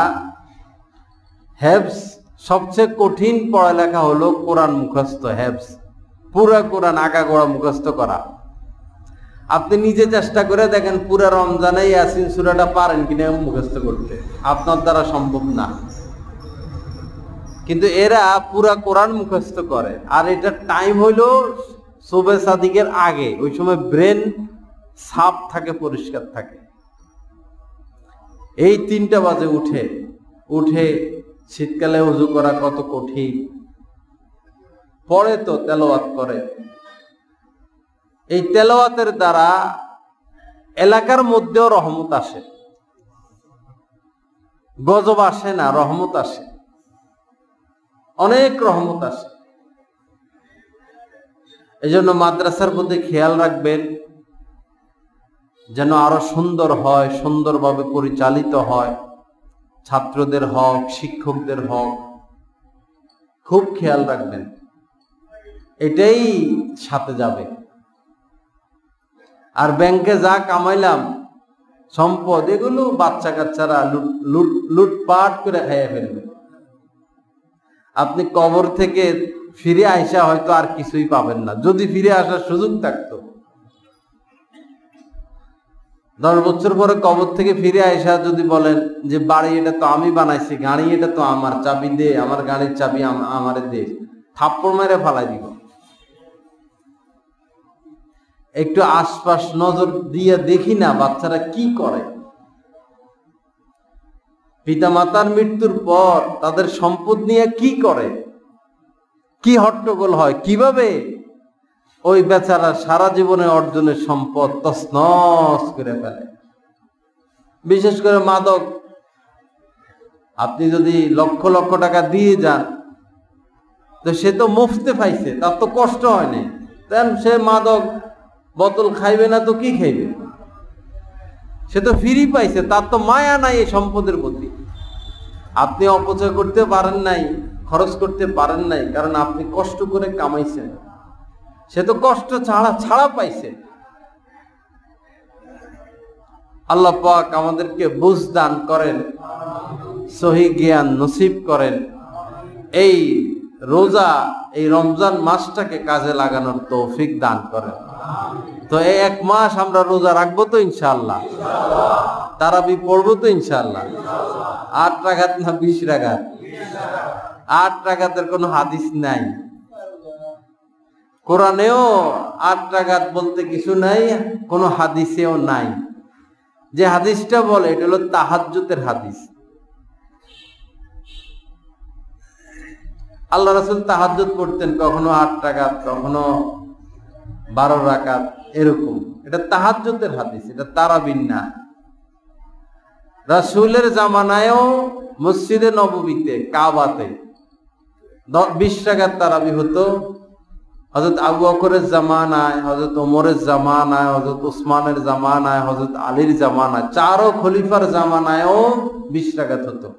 হেফজ সবচেয়ে কঠিন পড়ালেখা হলো কোরআন মুখস্থ। হেফজ পুরা কোরআন আগাগোড়া মুখস্থ করা। আপনি নিজে চেষ্টা করে দেখেন, পুরা রমজানে ইয়াসিন সূরাটা পারেন কিনা মুখস্থ করতে, আপনার দ্বারা সম্ভব না। কিন্তু এরা পুরা কোরআন মুখস্থ করে, আর এটা টাইম হইল সুবহে সাদিকের আগে। ওই সময় ব্রেন সাফ থাকে, পরিষ্কার থাকে। এই 3টা বাজে উঠে শীতকালে ওযু করা কত কঠিন, পড়ে তো তেলাওয়াত করে। এই তেলাওয়াতের দ্বারা এলাকার মধ্যেও রহমত আসে। গজব আসে না, রহমত আসে, অনেক রহমত আসে। এই জন্য মাদ্রাসার প্রতি খেয়াল রাখবেন যেন আরো সুন্দর হয়, সুন্দরভাবে পরিচালিত হয়, ছাত্রদের হক, শিক্ষকদের হক খুব খেয়াল রাখবেন, এটাই সাথে যাবে। আর ব্যাংকে যা কামাইলাম সম্পদ, এগুলো বাচ্চা কাচ্চারা লুটপাট করে খাইয়ে ফেলবে। আপনি কবর থেকে ফিরে আইসা হয়তো আর কিছুই পাবেন না, যদি ফিরে আসার সুযোগ থাকতো। 10 বছর পরে কবর থেকে ফিরে আইসা যদি বলেন যে বাড়ি এটা তো আমি বানাইছি, গাড়ি এটা তো আমার, চাবি দে, আমার গাড়ির চাবি আমারে দে, থাপ্পড় মেরে ফালাই দিব। একটু আশপাশ নজর দিয়ে দেখি না বাচ্চারা কি করে। পিতা মাতার মৃত্যুর পর তাদের সম্পদ নিয়ে কি করে, কি হট্টগোল হয়, কিভাবে ওই বেচারা সারা জীবনে অর্জনের সম্পদ তছনছ করে ফেলে। বিশেষ করে মাদক, আপনি যদি লক্ষ লক্ষ টাকা দিয়ে যান তো সে তো মুফতে পাইছে, তার তো কষ্ট হয়নি, দেন সে মাদক বোতল খাইবে না তো কি খাইবে, সে তো ফ্রি পাইছে, তার তো মায়া নাই এই সম্পদের প্রতি। আপনি অপচয় করতে পারেন নাই, খরচ করতে পারেন নাই, কারণ আপনি কষ্ট করে কামাইছেন, সে তো কষ্ট ছাড়া পাইছে। আল্লাহ পাক আমাদেরকে বুঝ দান করেন, সহি জ্ঞান নসিব করেন, এই রোজা, এই রমজান মাসটাকে কাজে লাগানোর তৌফিক দান করেন। তো এই 1 মাস আমরা রোজা রাখবো তো ইনশাআল্লাহ, তারাবি পড়বো তো ইনশাআল্লাহ। 8 রাকাত না 20 রাকাত? 8 রাকাতের কোনো হাদিস নাই, কোরআনেও 8 রাকাত বলতে কিছু নাই, কোনো হাদিসেও নাই। যে হাদিসটা বলে এটা হলো তাহাজ্জুদের হাদিস। আল্লাহ রাসূল তাহাজ্জুদ পড়তেন, কখনো 8 রাকাত, কখনো 12 রাকাত, এরকম। এটা তাহাজ্জুদের হাদিস, এটা তারাবির না। রাসূলের জামানায়ও মসজিদে নববীতে, কাবাতে 20 রাকাত তারাবি হতো। হযরত আবু বকরের জামানায়, হযরত ওমরের জামানায়, হযরত উসমানের জামানায়, হযরত আলীর জামানায়, 4 খলিফার জামানায়ও 20 রাকাত হতো।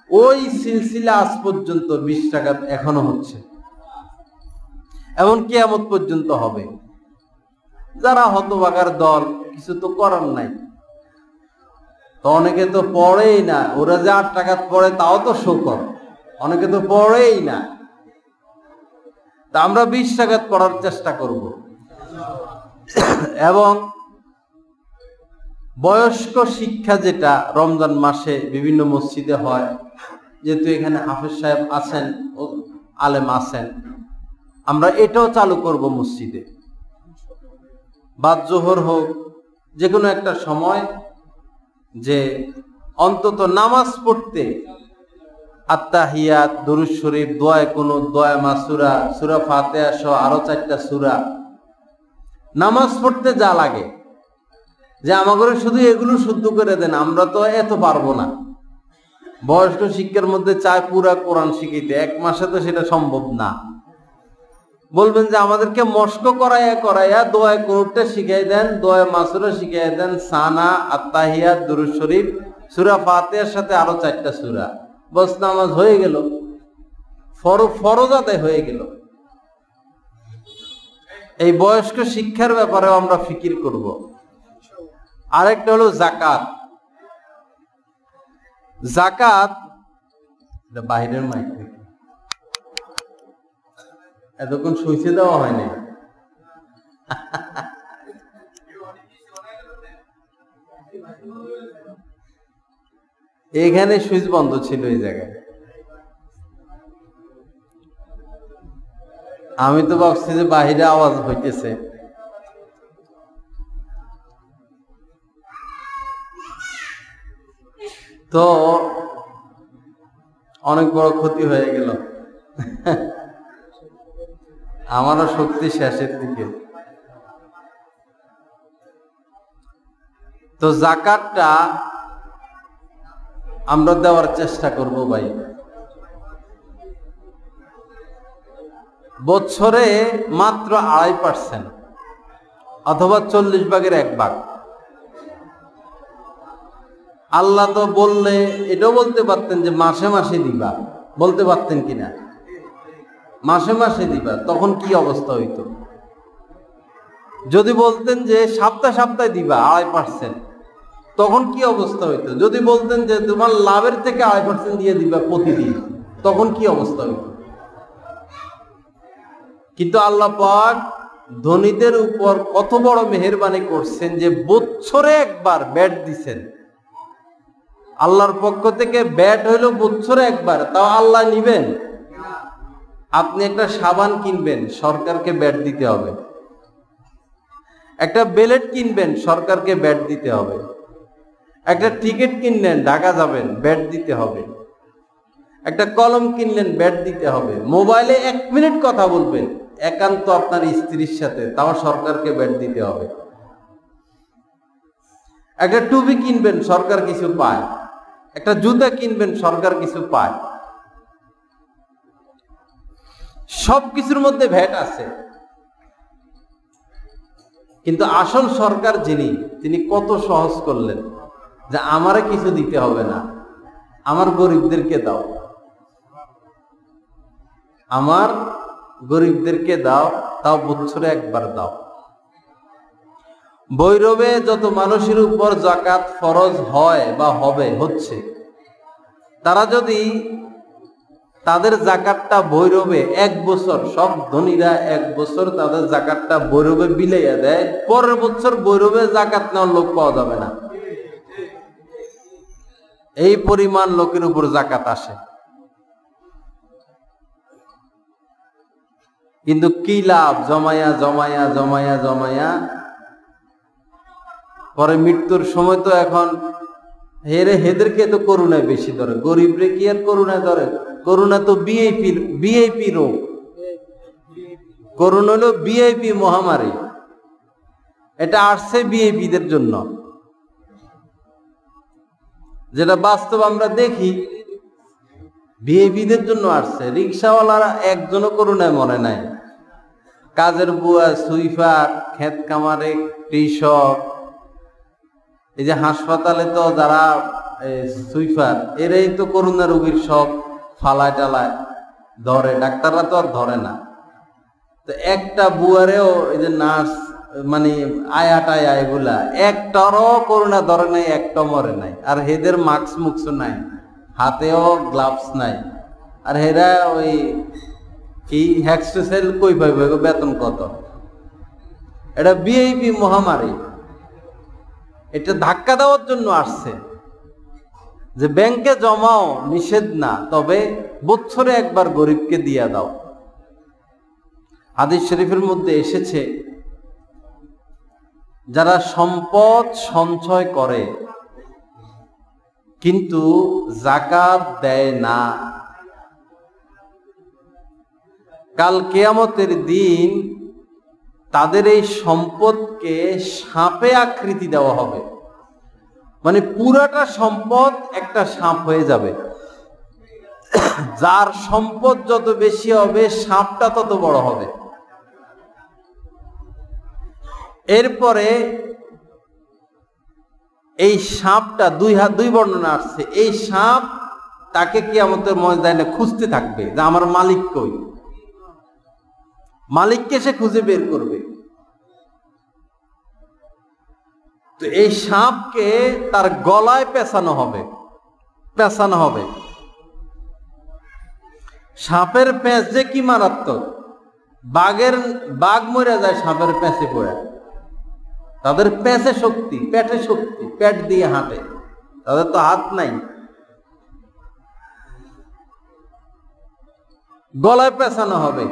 ওই সিলসিলা আজ পর্যন্ত 20 রাকাত এখনো হচ্ছে, এমন কিয়ামত পর্যন্ত হবে। যারা হতভাগার দল, কিছু তো করার নাই, তো অনেকে তো পড়েই না। ওরা যে 8 রাকাত পড়ে তাও তো শুকর, অনেকে তো পড়েই না। তা আমরা 20 রাকাত পড়ার চেষ্টা করব। এবং বয়স্ক শিক্ষা যেটা রমজান মাসে বিভিন্ন মসজিদে হয়, যেহেতু এখানে হাফেজ সাহেব আছেন, আলেম আছেন, আমরা এটাও চালু করব মসজিদে। বাদ জোহর হোক, যে কোনো একটা সময়, যে অন্তত নামাজ পড়তে আত্তাহিয়াত, দুরূদ শরীফ, দোয়া কুনুত, দোয়া মাসুরা, সূরা ফাতিহা সহ আরো 4টা সূরা নামাজ পড়তে যা লাগে, যে আমাদের শুধু এগুলো শুদ্ধ করে দেন, আমরা তো এত পারবো না। বয়স্ক শিক্ষার মধ্যে চায় পুরা কোরআন শিখিতে, 1 মাসে তো সেটা সম্ভব না। বলবেন যে আমাদেরকে মস্ক করাইয়া দোয়া কুনুতটা শিখাই দেন, দোয়া মাসুরা শিখাই দেন, সানা, আত্তাহিয়াত, দুরূদ শরীফ, সূরা ফাতিহার সাথে আরো 4টা সূরা, বস নামাজ হয়ে গেল, ফরজ আদায় হয়ে গেল। এই বয়স্ক শিক্ষার ব্যাপারেও আমরা ফিকির করব। আরেকটা হলো যাকাত। যাকাত বাহিরের মাইক থেকে এতক্ষণ শুইতে দেওয়া হয়নি। এখানে সুইচ বন্ধ ছিল এই জায়গায়। আমি তো ভাবছি যে বাহিরে আওয়াজ হইতেছে। তো অনেক বড় ক্ষতি হয়ে গেল, আমারও শক্তি শেষের দিকে। তো যাকাতটা আমরা দেওয়ার চেষ্টা করব ভাই। বছরে মাত্র 2.5% অথবা 40 ভাগের 1 ভাগ। আল্লাহ তো বললে এটাও বলতে পারতেন যে মাসে মাসে দিবা, বলতে পারতেন কিনা? মাসে মাসে দিবা, তখন কি অবস্থা হইতো? যদি বলতেন যে সপ্তাহে সপ্তাহে দিবা 2.5%, তখন কি অবস্থা হইতো? যদি বলতেন যে তোমার লাভের থেকে 2.5% দিয়ে দিবা প্রতিদিন, তখন কি অবস্থা হইতো? কিন্তু আল্লাহ পাক ধনীদের উপর কত বড় মেহেরবানি করছেন যে বছরে একবার ব্যাট দিছেন। আল্লাহর পক্ষ থেকে ব্যাট হইল বছরে একবার, তাও আল্লাহ নিবেন? আপনি একটা সাবান কিনবেন, সরকারকে ব্যাট দিতে হবে। একটা বেলেট কিনবেন, সরকারকে ব্যাট দিতে হবে। একটা টিকিট কিনলেন, ঢাকা যাবেন, ব্যাট দিতে হবে। একটা কলম কিনলেন, ব্যাট দিতে হবে। মোবাইলে 1 মিনিট কথা বলবেন একান্ত আপনার স্ত্রীর সাথে, তাও সরকারকে ব্যাট দিতে হবে। একটা টুপি কিনবেন, সরকার কিছু পায়। একটা জুতা কিনবেন, সরকার কিছু পায়। সবকিছুর মধ্যে ভ্যাট আছে। কিন্তু আসল সরকার যিনি, তিনি কত সহজ করলেন যে আমারে কিছু দিতে হবে না, আমার গরিবদেরকে দাও, আমার গরিবদেরকে দাও, তাও বছরে একবার দাও। ভৈরবে যত মানুষের উপর যাকাত ফরজ হয় বা হচ্ছে, তারা যদি তাদের যাকাতটা ভৈরবে 1 বছর, সব ধনীরা 1 বছর তাদের যাকাতটা ভৈরবে বিলাইয়া দেয়, পরের বছর ভৈরবে যাকাত নেওয়ার লোক পাওয়া যাবে না। এই পরিমাণ লোকের উপর যাকাত আসে। কিন্তু কি লাভ? জমায়া জমায়া জমায়া জমায়া পরে মৃত্যুর সময় তো এখন হেদেরকে তো করুণায় বেশি ধরে, গরিবরে কি আর করুণায় ধরে? করুণা তো বিআইপি রোগ। করুণা হলো বিআইপি মহামারী। এটা আসছে বিআইপিদের জন্য, যেটা বাস্তব আমরা দেখি। বিআইপিদের জন্য আসছে। রিক্সাওয়ালারা একজনও করুণায় মরে নাই। কাজের বুয়া, সুইপার, ক্ষেত কামারে, কৃষক, এই যে হাসপাতালে তো যারা সুইপার, এরাই তো করোনা রোগীর সব ফালায় টালায় ধরে, ডাক্তাররা তো আর ধরে না। তো একটা বুয়ারেও এই যে নার্স মানে আয়াটায়া এগুলা একটারও করোনা ধরে নাই, একটা মরে নাই। আর হেদের মাস্ক মুক্স নাই, হাতেও গ্লাভস নাই। আর হেরা ওই কি হ্যাক্সেল কই পাইবে, বেতন কত? এটা বিআইপি মহামারী। এটা ধাক্কা দেওয়ার জন্য আসছে যে ব্যাংকে জমাও নিষেধ না, তবে বছরে একবার গরিবকে দিয়া দাও। হাদিস শরীফের মধ্যে এসেছে, যারা সম্পদ সঞ্চয় করে কিন্তু যাকাত দেয় না, কাল কিয়ামতের দিন তাদের এই সম্পদকে সাপে আকৃতি দেওয়া হবে। মানে পুরাটা সম্পদ একটা সাপ হয়ে যাবে। যার সম্পদ যত বেশি হবে, সাপটা তত বড় হবে। এরপরে এই সাপটা দুই বর্ণনা আসছে। এই সাপ তাকে কিয়ামতের ময়দানে খুঁজতে থাকবে যে আমার মালিক কই। মালিককে সে খুঁজে বের করবে। তো এই সাপকে তার গলায় পেঁচানো হবে। সাপের প্যাঁচ যে কি মারাত্মক! বাঘ মরে যায় সাপের প্যাঁচে পড়ে। তাদের প্যাঁচে শক্তি, পেটে শক্তি, পেট দিয়ে হাঁটে, তাদের তো হাত নাই। গলায় পেঁচানো হবে।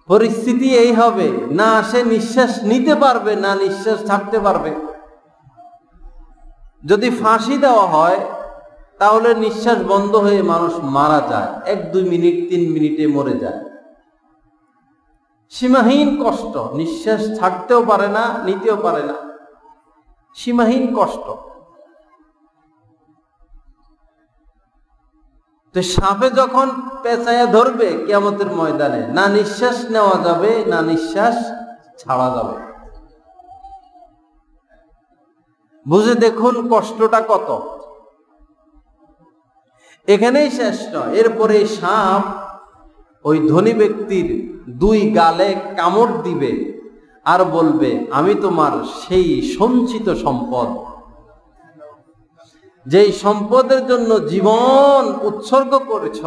পরিস্থিতি এই হবে, না সে নিঃশ্বাস নিতে পারবে, না নিঃশ্বাস ছাড়তে পারবে। যদি ফাঁসি দেওয়া হয় তাহলে নিঃশ্বাস বন্ধ হয়ে মানুষ মারা যায়, 1-2 মিনিট 3 মিনিটে মরে যায়। সীমাহীন কষ্ট, নিঃশ্বাস ছাড়তেও পারে না, নিতেও পারে না, সীমাহীন কষ্ট। তো সাপে যখন পেঁচাইয়া ধরবে কিয়ামতের ময়দানে, না নিঃশ্বাস নেওয়া যাবে না নিঃশ্বাস ছাড়া যাবে। বুঝে দেখুন কষ্টটা কত। এখানেই শেষ নয়, এরপরে সাপ ওই ধনী ব্যক্তির 2 গালে কামড় দিবে আর বলবে, আমি তোমার সেই সঞ্চিত সম্পদ, যেই সম্পদের জন্য জীবন উৎসর্গ করেছ,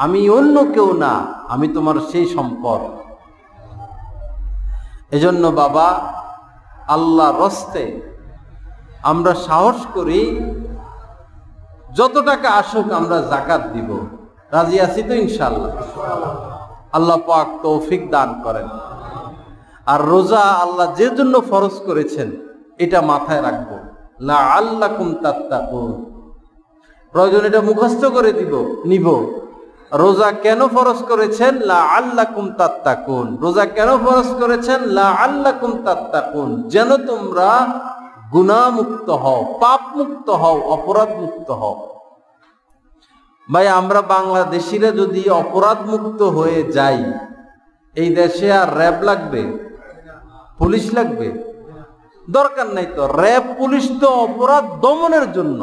আমি অন্য কেউ না, আমি তোমার সেই সম্পদ। এজন্য বাবা, আল্লাহর রাস্তে আমরা সাহস করি, যত টাকা আসুক আমরা যাকাত দিব। রাজি আছি তো ইনশাআল্লাহ? আল্লাহ পাক তৌফিক দান করেন। আর রোজা আল্লাহ যে জন্য ফরজ করেছেন এটা মাথায় রাখবো, লাআল্লাকুম তাত্তাকুন। প্রয়োজন এটা মুখস্থ করে নিব। রোজা কেন ফরজ করেছেন? লাআল্লাকুম তাত্তাকুন। রোজা কেন ফরজ করেছেন? লাআল্লাকুম তাত্তাকুন, যেন তোমরা গুনাহ মুক্ত হও, পাপ মুক্ত হও, অপরাধ মুক্ত হও। ভাই, আমরা বাংলাদেশিরা যদি অপরাধ মুক্ত হয়ে যাই, এই দেশে আর র্যাব লাগবে? পুলিশ লাগবে? দরকার নাই তো। র্যাব পুলিশ তো অপরাধ দমনের জন্য।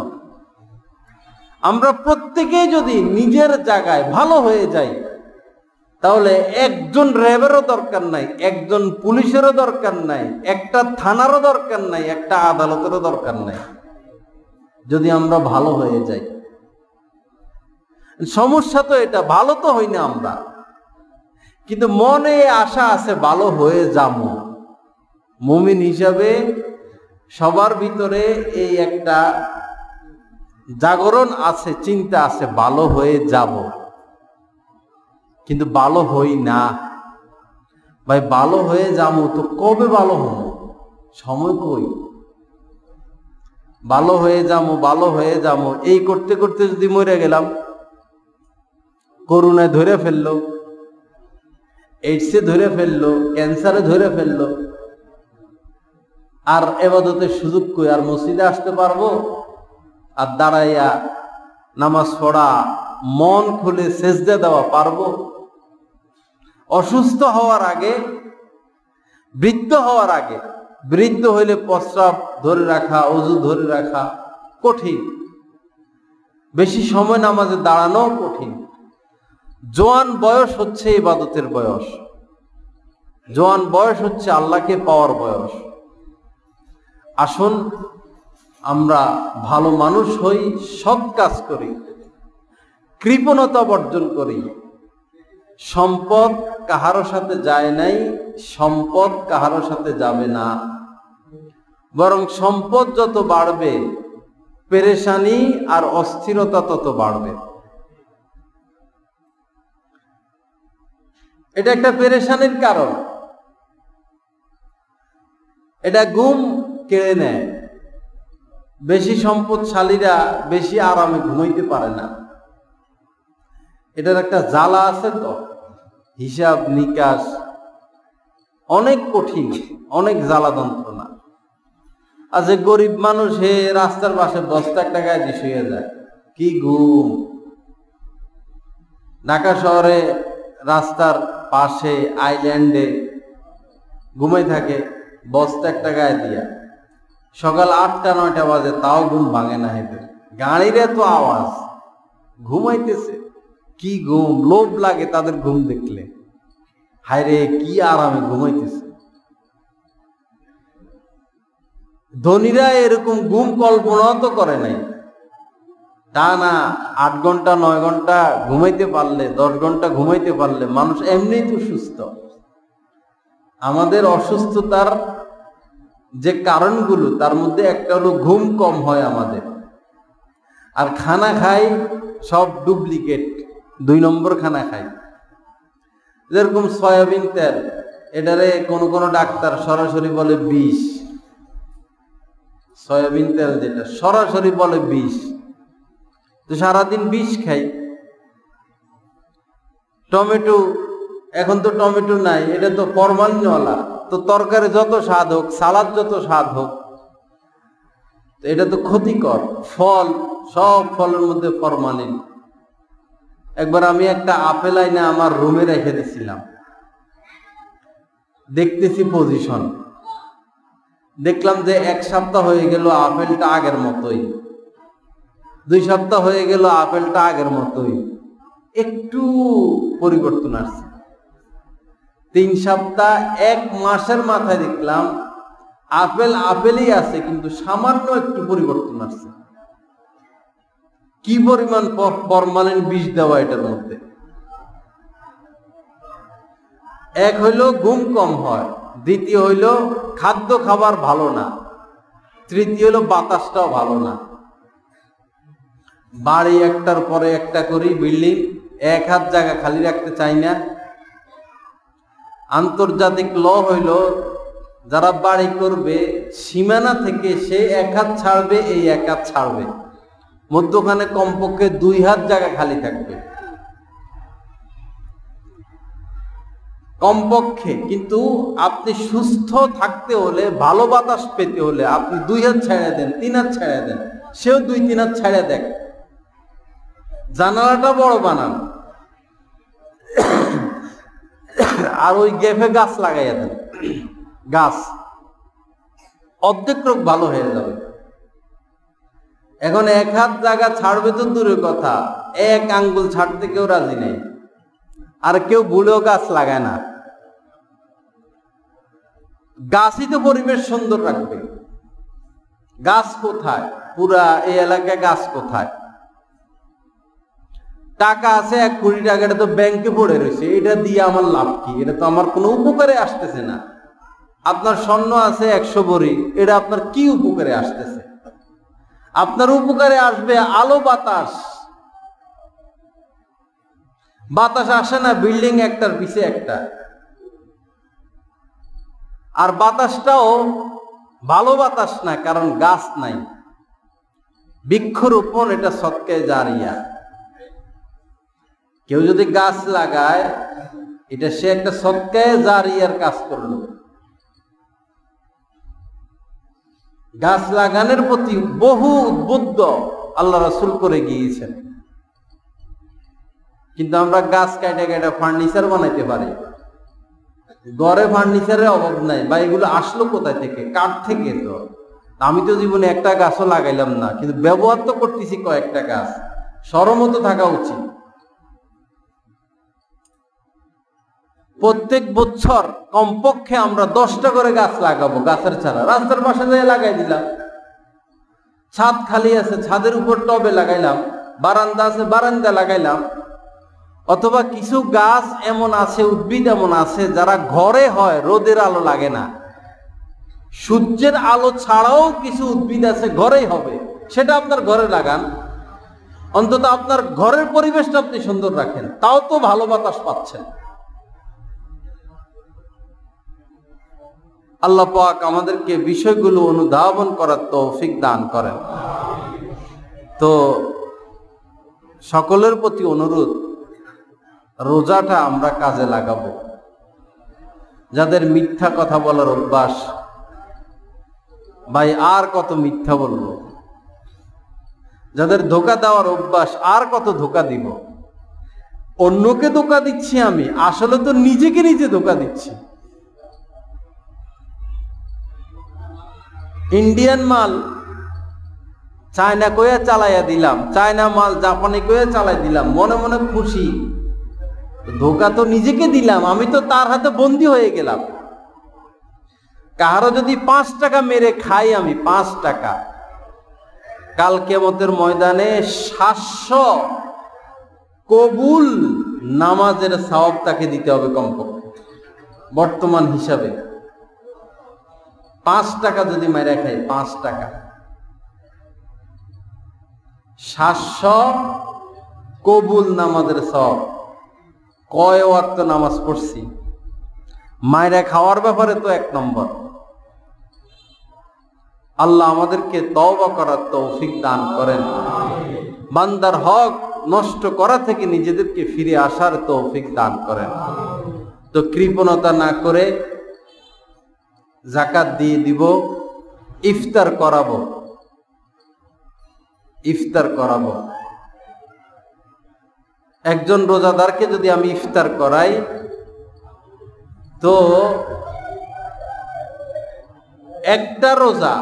আমরা প্রত্যেকেই যদি নিজের জায়গায় ভালো হয়ে যাই, তাহলে একজন র্যাবেরও দরকার নাই, একজন পুলিশেরও দরকার নাই, একটা থানারও দরকার নাই, একটা আদালতেরও দরকার নাই, যদি আমরা ভালো হয়ে যাই। সমস্যা তো এটা, ভালো তো হই না আমরা, কিন্তু মনে আশা আছে ভালো হয়ে যাবো। মুমিন হিসাবে সবার ভিতরে এই একটা জাগরণ আছে, চিন্তা আছে, ভালো হয়ে যাব, কিন্তু ভালো হই না। ভাই, ভালো হয়ে যাবো তো কবে ভালো হবো? সময় কই? ভালো হয়ে যাবো এই করতে করতে যদি মরে গেলাম, করোনায় ধরে ফেললো, এইডসে ধরে ফেললো, ক্যান্সারে ধরে ফেললো, আর ইবাদতের সুযোগ কই? আর মসজিদে আসতে পারবো? আর দাঁড়াইয়া নামাজ পড়া, মন খুলে সেজদা দেওয়া পারবো? অসুস্থ হওয়ার আগে, বৃদ্ধ হওয়ার আগে, বৃদ্ধ হইলে প্রস্রাব ধরে রাখা, ওযু ধরে রাখা কঠিন, বেশি সময় নামাজে দাঁড়ানো কঠিন। জোয়ান বয়স হচ্ছে ইবাদতের বয়স, জোয়ান বয়স হচ্ছে আল্লাহকে পাওয়ার বয়স। আসুন আমরা ভালো মানুষ হই, সৎ কাজ করি, কৃপণতা বর্জন করি। সম্পদ কাহারো সাথে যায় নাই, সম্পদ কাহারো সাথে যাবে না, বরং সম্পদ যত বাড়বে পেরেশানি আর অস্থিরতা তত বাড়বে। এটা একটা পেরেশানির কারণ। এটা গুম কেড়ে নেয়। বেশি সম্পদশালীরা বেশি আরামে ঘুমাইতে পারে না। এটার একটা জ্বালা আছে তো, হিসাব নিকাশ অনেক কঠিন, অনেক জ্বালা যন্ত্রণা। আর যে গরিব মানুষ, হে রাস্তার পাশে বস্তা একটা গায়ে দিয়ে শুয়ে যায়, কি ঘুম। ঢাকা শহরে রাস্তার পাশে আইল্যান্ডে ঘুমাই থাকে বস্তা একটা গায়ে দিয়া, সকাল 8টা-9টা বাজে, তাও ঘুম ভাঙে না। হেঁটে গাড়ির এত আওয়াজ, ঘুমাইতেছে, কি ঘুম। লোভ লাগে তাদের ঘুম দেখলে, হায় রে কি আরামে ঘুমাইতেছে। ধনীরা এরকম ঘুম কল্পনা তো করে নাই। টানা 8 ঘন্টা 9 ঘন্টা ঘুমাইতে পারলে, 10 ঘন্টা ঘুমাইতে পারলে মানুষ এমনিই তো সুস্থ। আমাদের অসুস্থতার যে কারণগুলো, তার মধ্যে একটা হলো ঘুম কম হয় আমাদের। আর খানা খাই সব ডুপ্লিকেট, 2 নম্বর খানা খাই। যেরকম সয়াবিন তেল, এটারে কোন কোন ডাক্তার সরাসরি বলে বিষ। সয়াবিন তেল যেটা সরাসরি বলে বিষ, তো সারাদিন বিষ খাই। টমেটো, এখন তো টমেটো নাই, এটা তো ফরমালিনওয়ালা। তো তরকারি যত স্বাদ হোক, সালাদ যত স্বাদ হোক, এটা তো ক্ষতিকর। ফল, সব ফলের মধ্যে ফরমালিন। একবার আমি একটা আপেল আইনা আমার রুমে রেখে দিছিলাম, দেখতেছি পজিশন, দেখলাম যে 1 সপ্তাহ হয়ে গেল আপেলটা আগের মতোই, 2 সপ্তাহ হয়ে গেল আপেলটা আগের মতোই, একটু পরিবর্তন আসছে। 3 সপ্তাহ 1 মাসের মাথায় দেখলাম আপেল আপেলই আছে, কিন্তু সামান্য একটু পরিবর্তন আসছে। কি পরিমাণ ফরমালিন বিষ দেওয়া এটার মধ্যে। এক হইল ঘুম কম হয়, দ্বিতীয় হইল খাদ্য খাবার ভালো না, তৃতীয় হইল বাতাসটাও ভালো না। বাড়ি একটার পরে একটা করি, বিল্ডিং 1 হাত জায়গা খালি রাখতে চাই না। আন্তর্জাতিক ল হইল যারা বাড়ি করবে সীমানা থেকে সে 1 হাত ছাড়বে, এই 1 হাত ছাড়বে, মধ্যখানে কমপক্ষে 2 হাত জায়গা খালি থাকবে কমপক্ষে। কিন্তু আপনি সুস্থ থাকতে হলে, ভালো বাতাস পেতে হলে আপনি 2 হাত ছেড়ে দেন, 3 হাত ছেড়ে দেন, সেও 2-3 হাত ছেড়ে দেন। জানালাটা বড় বানান, আর ওই গ্যাপে গাছ লাগাইয়া দেন, গাছ অর্ধেক রোগ ভালো হয়ে যাবে। এখন 1 হাত জায়গা ছাড়বে তো দূরের কথা, 1 আঙ্গুল ছাড়তে কেউ রাজি নেই, আর কেউ ভুলেও গাছ লাগায় না। গাছই তো পরিবেশ সুন্দর রাখবে। গাছ কোথায়? পুরা এই এলাকায় গাছ কোথায়? টাকা আছে 1 কোটি টাকা, এটা তো ব্যাংকে পড়ে রয়েছে, এটা দিয়ে আমার লাভ কি? এটা তো আমার কোনো উপকারে আসতেছে না। আপনার স্বর্ণ আছে 100 ভরি, এটা আপনার কি উপকারে আসতেছে? আপনার উপকারে আসবে আলো বাতাস। বাতাস আসে না বিল্ডিং একটার পিছে একটা, আর বাতাসটাও ভালো বাতাস না, কারণ গাছ নাই। বৃক্ষরোপণ এটা সদকায়ে জারিয়া। কেউ যদি গাছ লাগায়, এটা সে একটা সদকায়ে জারিয়ার কাজ করলো। গাছ লাগানোর প্রতি বহু উদ্বুদ্ধ আল্লাহ রাসূল করে গিয়েছেন, কিন্তু আমরা গাছ কাটা কাটা ফার্নিচার বানাইতে পারি। ঘরে ফার্নিচারের অভাব নাই, বা এগুলো আসলো কোথায় থেকে? কাঠ থেকে। তো আমি তো জীবনে একটা গাছও লাগাইলাম না, কিন্তু ব্যবহার তো করতেছি কয়েকটা গাছ। শরমও তো থাকা উচিত। প্রত্যেক বছর কমপক্ষে আমরা 10টা করে গাছ লাগাবো। গাছের চারা রাস্তার পাশে যেয়ে লাগাই দিলাম, ছাদ খালি আছে ছাদের উপর টবে লাগাইলাম, বারান্দা আছে বারান্দা লাগাইলাম। অথবা কিছু গাছ এমন আছে, উদ্ভিদ এমন আছে যারা ঘরে হয়, রোদের আলো লাগে না, সূর্যের আলো ছাড়াও কিছু উদ্ভিদ আছে ঘরেই হবে, সেটা আপনার ঘরে লাগান। অন্তত আপনার ঘরের পরিবেশটা আপনি সুন্দর রাখেন, তাও তো ভালো বাতাস পাচ্ছেন। আল্লাহ পাক আমাদেরকে বিষয়গুলো অনুধাবন করার তৌফিক দান করেন। তো সকলের প্রতি অনুরোধ, রোজাটা আমরা কাজে লাগাবো। যাদের মিথ্যা কথা বলার অভ্যাস, ভাই আর কত মিথ্যা বলবো। যাদের ধোঁকা দেওয়ার অভ্যাস, আর কত ধোঁকা দিব। অন্যকে ধোঁকা দিচ্ছি আমি, আসলে তো নিজেকে নিজে ধোঁকা দিচ্ছি। ইন্ডিয়ান মাল চায়না কয়ে চালাইয়া দিলাম, চায়না মাল জাপানি কয়ে চালাই দিলাম, মনে মনে খুশি। ধোঁকা তো নিজেকে দিলাম, আমি তো তার হাতে বন্দী হয়ে গেলাম। কাহারো যদি 5 টাকা মেরে খাই আমি, 5 টাকা, কাল কিয়ামতের ময়দানে 700 কবুল নামাজের সওয়াব তাকে দিতে হবে কমপক্ষে বর্তমান হিসাবে। 5 টাকা যদি মেরে খাই, 5 টাকা, 700 কবুল নামাজের সওয়াব। কয় ওয়াক্ত নামাজ পড়ছি? মায়েরা খাওয়ার ব্যাপারে তো 1 নম্বর। আল্লাহ আমাদেরকে তওবা করার তৌফিক দান করেন, বান্দার হক নষ্ট করা থেকে নিজেদেরকে ফিরে আসার তৌফিক দান করেন। তো কৃপণতা না করে যাকাত দিয়ে দিব, ইফতার করাবো, ইফতার করাবো। একজন রোজাদারকে যদি আমি ইফতার করাই, তো একটা রোজা,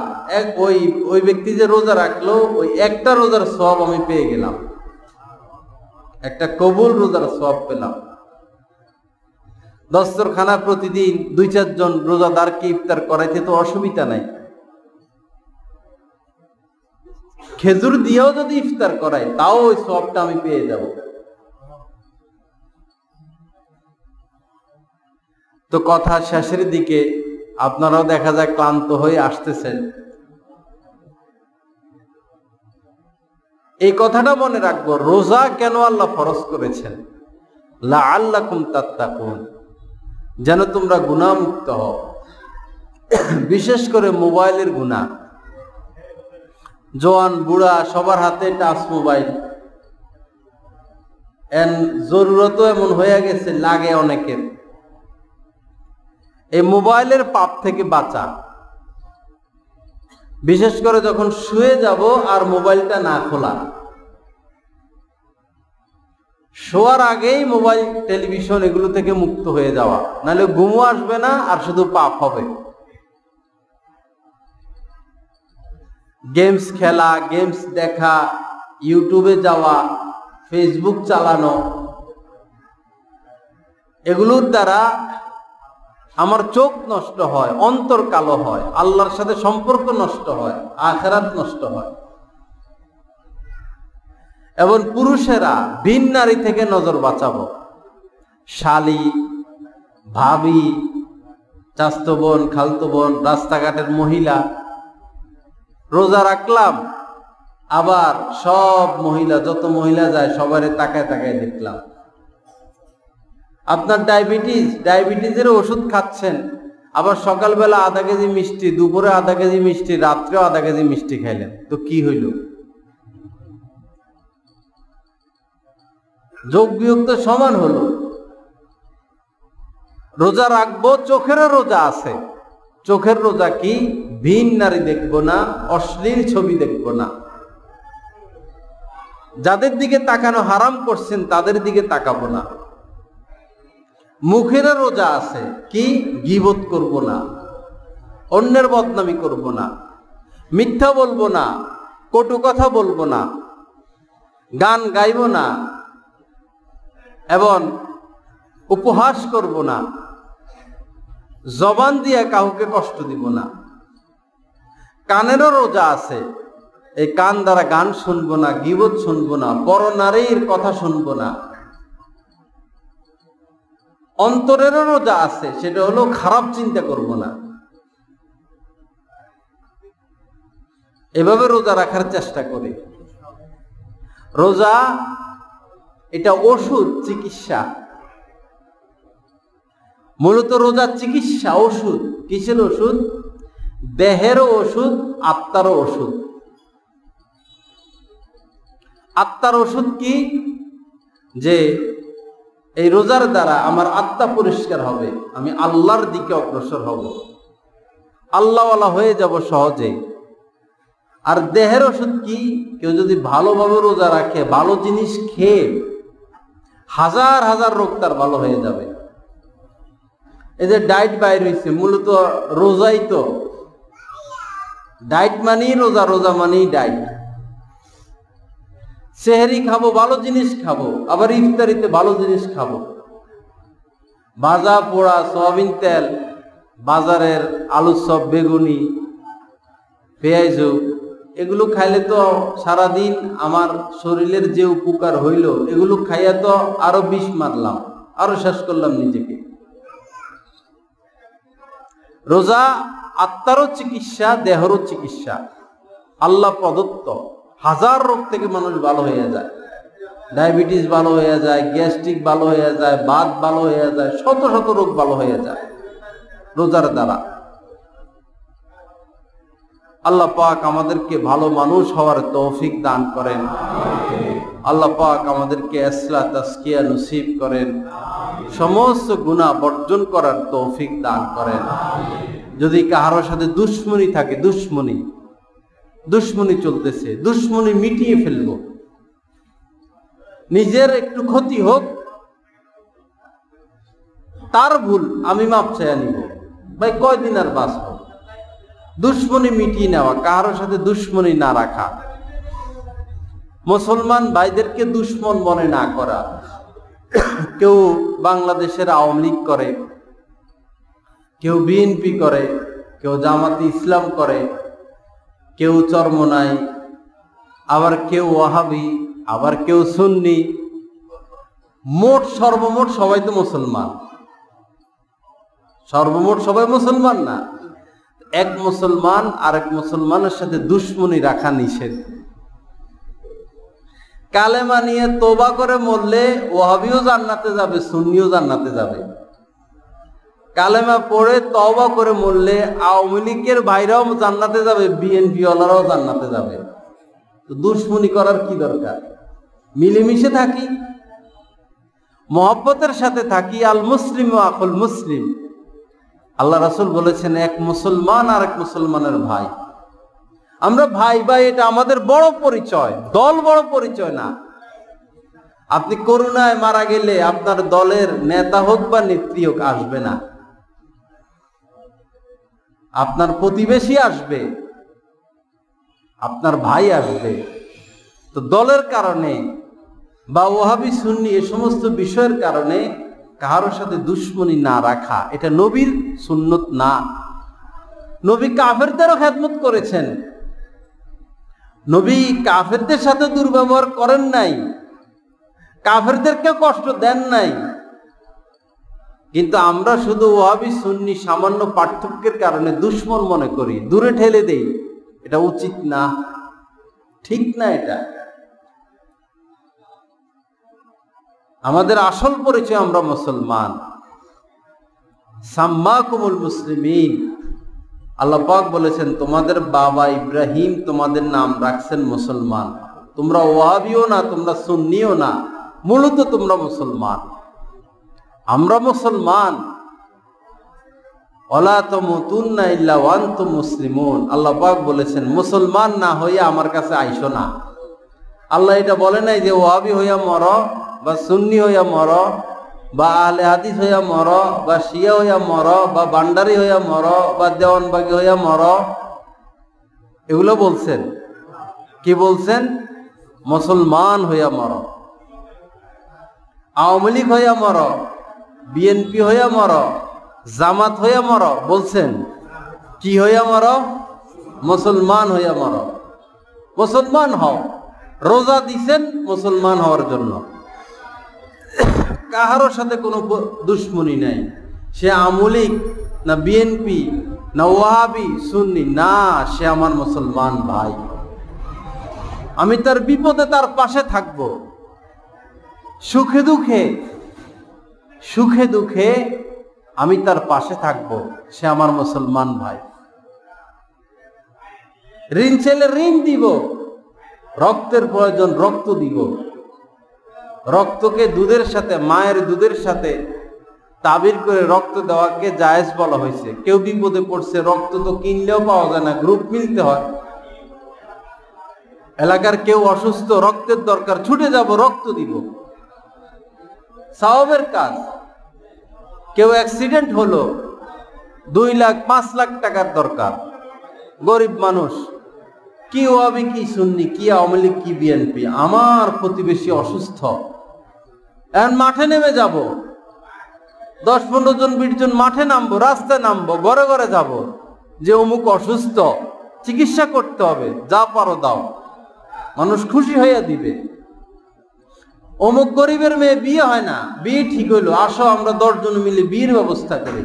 ওই ব্যক্তি যে রোজা রাখলো, ওই একটা রোজার সওয়াব আমি পেয়ে গেলাম, একটা কবুল রোজার সওয়াব পেলাম। দস্তরখানা প্রতিদিন 2-4 জন রোজাদারকে ইফতার করাইতে তো অসুবিধা নাই। খেজুর দিয়েও যদি ইফতার করাই, তাও ওই সওয়াবটা আমি পেয়ে যাব। তো কথা শেষের দিকে, আপনারাও দেখা যায় ক্লান্ত হয়ে আসতেছেন। এই কথাটা মনে রাখবো, রোজা কেন আল্লাহ ফরজ করেছেন? লাআল্লাকুম তাত্তাকুন, যেন তোমরা গুনাহমুক্ত হও। বিশেষ করে মোবাইলের গুনাহ। জওয়ান বুড়া সবার হাতে টাচ মোবাইল, জরুরতও এমন হয়ে গেছে, লাগে অনেকের। এই মোবাইলের পাপ থেকে বাঁচা, বিশেষ করে যখন শুয়ে যাব আর মোবাইলটা না খোলা, শোয়ার আগেই মোবাইল, টেলিভিশন এগুলো থেকে মুক্ত হয়ে যাওয়া, নাহলে ঘুমও আসবে না আর শুধু পাপ হবে। গেমস খেলা, গেমস দেখা, ইউটিউবে যাওয়া, ফেসবুক চালানো, এগুলোর দ্বারা আমার চোখ নষ্ট হয়, অন্তর কালো হয়, আল্লাহর সাথে সম্পর্ক নষ্ট হয়, আখিরাত নষ্ট হয়। এবং পুরুষেরা ভিন নারী থেকে নজর বাঁচাবো। শালি, ভাবি, চাচতো বোন, খালতো বোন, রাস্তাঘাটের মহিলা, রোজা রাখলাম, আবার সব মহিলা, যত মহিলা যায় সবারে তাকায় তাকায় দেখলাম। আপনার ডায়াবেটিসের ওষুধ খাচ্ছেন, আবার সকালবেলা আধা কেজি মিষ্টি, দুপুরে আধা কেজি মিষ্টি, রাত্রেও আধা কেজি মিষ্টি খাইলেন, তো কি হইল? যোগ বিয়োগ তো সমান হলো। রোজা রাখবো, চোখেরও রোজা আছে। চোখের রোজা কি? ভিন নারী দেখবো না, অশ্লীল ছবি দেখবো না, যাদের দিকে তাকানো হারাম করছেন তাদের দিকে তাকাবো না। মুখের রোজা আছে কি? গীবত করব না, অন্যের বদনামি করব না, মিথ্যা বলবো না, কটু কথা বলবো না, গান গাইব না, এবং উপহাস করব না, জবান দিয়ে কাউকে কষ্ট দিব না। কানেরও রোজা আছে, এই কান দ্বারা গান শুনবো না, গীবত শুনবো না, পর নারীর কথা শুনবো না। অন্তরেরও রোজা আছে, সেটা হলো খারাপ চিন্তা করব না। এভাবে রোজা রাখার চেষ্টা করি। রোজা এটা ওষুধ, চিকিৎসা। মূলত রোজা চিকিৎসা, ওষুধ। কিসের ওষুধ? দেহেরও ওষুধ, আত্মারও ওষুধ। আত্মার ওষুধ কি? যে এই রোজার দ্বারা আমার আত্মা পরিষ্কার হবে, আমি আল্লাহর দিকে অগ্রসর হব, আল্লাহওয়ালা হয়ে যাব সহজে। আর দেহের ওষুধ কি? কেউ যদি ভালোভাবে রোজা রাখে, ভালো জিনিস খেয়ে, হাজার হাজার রোগ তার ভালো হয়ে যাবে। এই যে ডায়েট বাইর হয়েছে, মূলত রোজাই তো। ডায়েট মানেই রোজা, রোজা মানেই ডায়েট। সেহরি খাবো, ভালো জিনিস খাবো, আবার ইফতারিতে ভালো জিনিস খাবো। ভাজা পোড়া, সয়াবিন তেল, বাজারের আলু চপ, বেগুনি, পেঁয়াজ, এগুলো খাইলে তো সারাদিন আমার শরীরের যে উপকার হইল, এগুলো খাইয়া তো আরো বিষ মারলাম, আরো শেষ করলাম নিজেকে। রোজা আত্মারও চিকিৎসা, দেহেরও চিকিৎসা, আল্লাহ প্রদত্ত। হাজার রোগ থেকে মানুষ ভালো হয়ে যায়। ডায়াবেটিস ভালো হয়ে যায়, গ্যাস্ট্রিক ভালো হয়ে যায়, বাত ভালো হয়ে যায়, শত শত রোগ ভালো হয়ে যায় রোজার দ্বারা। আল্লাহ পাক আমাদেরকে ভালো মানুষ হওয়ার তৌফিক দান করেন। আল্লাহ পাক আমাদেরকে ইসলাহ তাজকিয়া নসিব করেন, সমস্ত গুনাহ বর্জন করার তৌফিক দান করেন। যদি কারোর সাথে দুশ্মনী থাকে, দুশ্মনী চলতেছে, দুশ্মনী মিটিয়ে ফেলবো। নিজের একটু ক্ষতি হোক, তার ভুল আমি মাপ চাইয়া নিব। ভাই কয়দিন আর বাঁচব? দুশ্মনী মিটিয়ে নেওয়া, কারোর সাথে দুশ্মনী না রাখা, মুসলমান ভাইদেরকে দুশ্মন মনে না করা। কেউ বাংলাদেশের আওয়ামী লীগ করে, কেউ বিএনপি করে, কেউ জামাতে ইসলাম করে, কেউ চরমনাই, আবার কেউ ওয়াহাবি, আবার কেউ সুন্নি। মোট সর্বমোট সবাই তো মুসলমান। সর্বমোট সবাই মুসলমান না। এক মুসলমান আরেক মুসলমানের সাথে দুশ্মনী রাখা নিষেধ। কালেমা নিয়ে তোবা করে মরলে ওয়াহাবিও জান্নাতে যাবে, সুন্নিও জান্নাতে যাবে। কালেমা পড়ে তওবা করে মরলে আওয়ামী লীগের ভাইরাও জান্নাতে যাবে, বিএনপি ওয়ালারাও জান্নাতে যাবে। তো দুশ্মনী করার কি দরকার? মিলেমিশে থাকি, মহব্বতের সাথে থাকি। আল মুসলিম ও আখুল মুসলিম, আল্লাহ রাসূল বলেছেন এক মুসলমান আর এক মুসলমানের ভাই। আমরা ভাই ভাই, এটা আমাদের বড় পরিচয়, দল বড় পরিচয় না। আপনি করুণায় মারা গেলে আপনার দলের নেতা হোক বা নেত্রী হোক আসবে না, আপনার প্রতিবেশী আসবে, আপনার ভাই আসবে। তো দলের কারণে বা ওয়াহাবি সুন্নি এ সমস্ত বিষয়ের কারণে কারোর সাথে দুশ্মনী না রাখা, এটা নবীর সুন্নত না। নবী কাফেরদেরও খেদমত করেছেন, নবী কাফেরদের সাথে দুর্ব্যবহার করেন নাই, কাফেরদেরকে কষ্ট দেন নাই। কিন্তু আমরা শুধু ওয়াহাবি সুন্নি সামান্য পার্থক্যের কারণে দুশ্মন মনে করি, দূরে ঠেলে দেই। এটা উচিত না, ঠিক না। এটা আমাদের আসল পরিচয়, আমরা মুসলমান। সাম্মাকুমুল মুসলিমিন, আল্লাহ পাক বলেছেন তোমাদের বাবা ইব্রাহিম তোমাদের নাম রাখছেন মুসলমান। তোমরা ওয়াহাবিও না, তোমরা সুন্নিও না, মূলত তোমরা মুসলমান। আমরা মুসলমান। ওয়ালা তামুতুন্না ইল্লা ওয়া আনতুম মুসলিমুন, আল্লাহ পাক বলেছেন মুসলমান না হইয়া আমার কাছে আইসো না। আল্লাহ এটা বলে নাই যে ওয়াহাবি হইয়া মরো, বা সুন্নি হইয়া মরো, বা আহলে হাদিস হইয়া মরো, বা শিয়া হইয়া মরো, বা ভান্ডারি হইয়া মরো, বা দেওয়ানবাগি হইয়া মরো। এগুলো বলছেন। কি বলছেন? মুসলমান হইয়া মরো। আওয়ামী লীগ হইয়া মরো, বিএনপি হইয়া মরো, জামাত হইয়া মরো বলছেন? কি হইয়া মরো? মুসলমান হইয়া মরো। মুসলমান হও। রোজা দিছেন মুসলমান হওয়ার জন্য। কাহারোর সাথে কোনো দুশ্মনী নাই। সে আওয়ামী লীগ না বিএনপি না ওয়াহাবি সুন্নি, না, সে আমার মুসলমান ভাই। আমি তার বিপদে তার পাশে থাকব, সুখে দুঃখে, সুখে দুঃখে আমি তার পাশে থাকব। সে আমার মুসলমান ভাই। ঋণ চাইলে ঋণ দিব, রক্তের প্রয়োজন রক্ত দিব। রক্তকে দুধের সাথে, মায়ের দুধের সাথে তাবির করে রক্ত দেওয়াকে জায়েজ বলা হয়েছে। কেউ বিপদে পড়ছে, রক্ত তো কিনলেও পাওয়া যায় না, গ্রুপ মিলতে হয়। এলাকার কেউ অসুস্থ, রক্তের দরকার, ছুটে যাব, রক্ত দিব, সওয়াবের কাজ। কেউ অ্যাক্সিডেন্ট হলো, 2 লাখ 5 লাখ টাকার দরকার, গরিব মানুষ, কি ওয়াহাবি কি সুন্নি কি আওয়ামী লীগ কি বিএনপি, আমার প্রতিবেশী অসুস্থ, এখন মাঠে নেমে যাব, 10-15 জন 20 জন মাঠে নামবো, রাস্তায় নামবো, ঘরে ঘরে যাব, যে অমুক অসুস্থ, চিকিৎসা করতে হবে, যা পারো দাও। মানুষ খুশি হইয়া দিবে। অমুক গরিবের মেয়ে বিয়ে হয় না, বিয়ে ঠিক হইলো, আসো আমরা 10 জন মিলে বিয়ের ব্যবস্থা করি।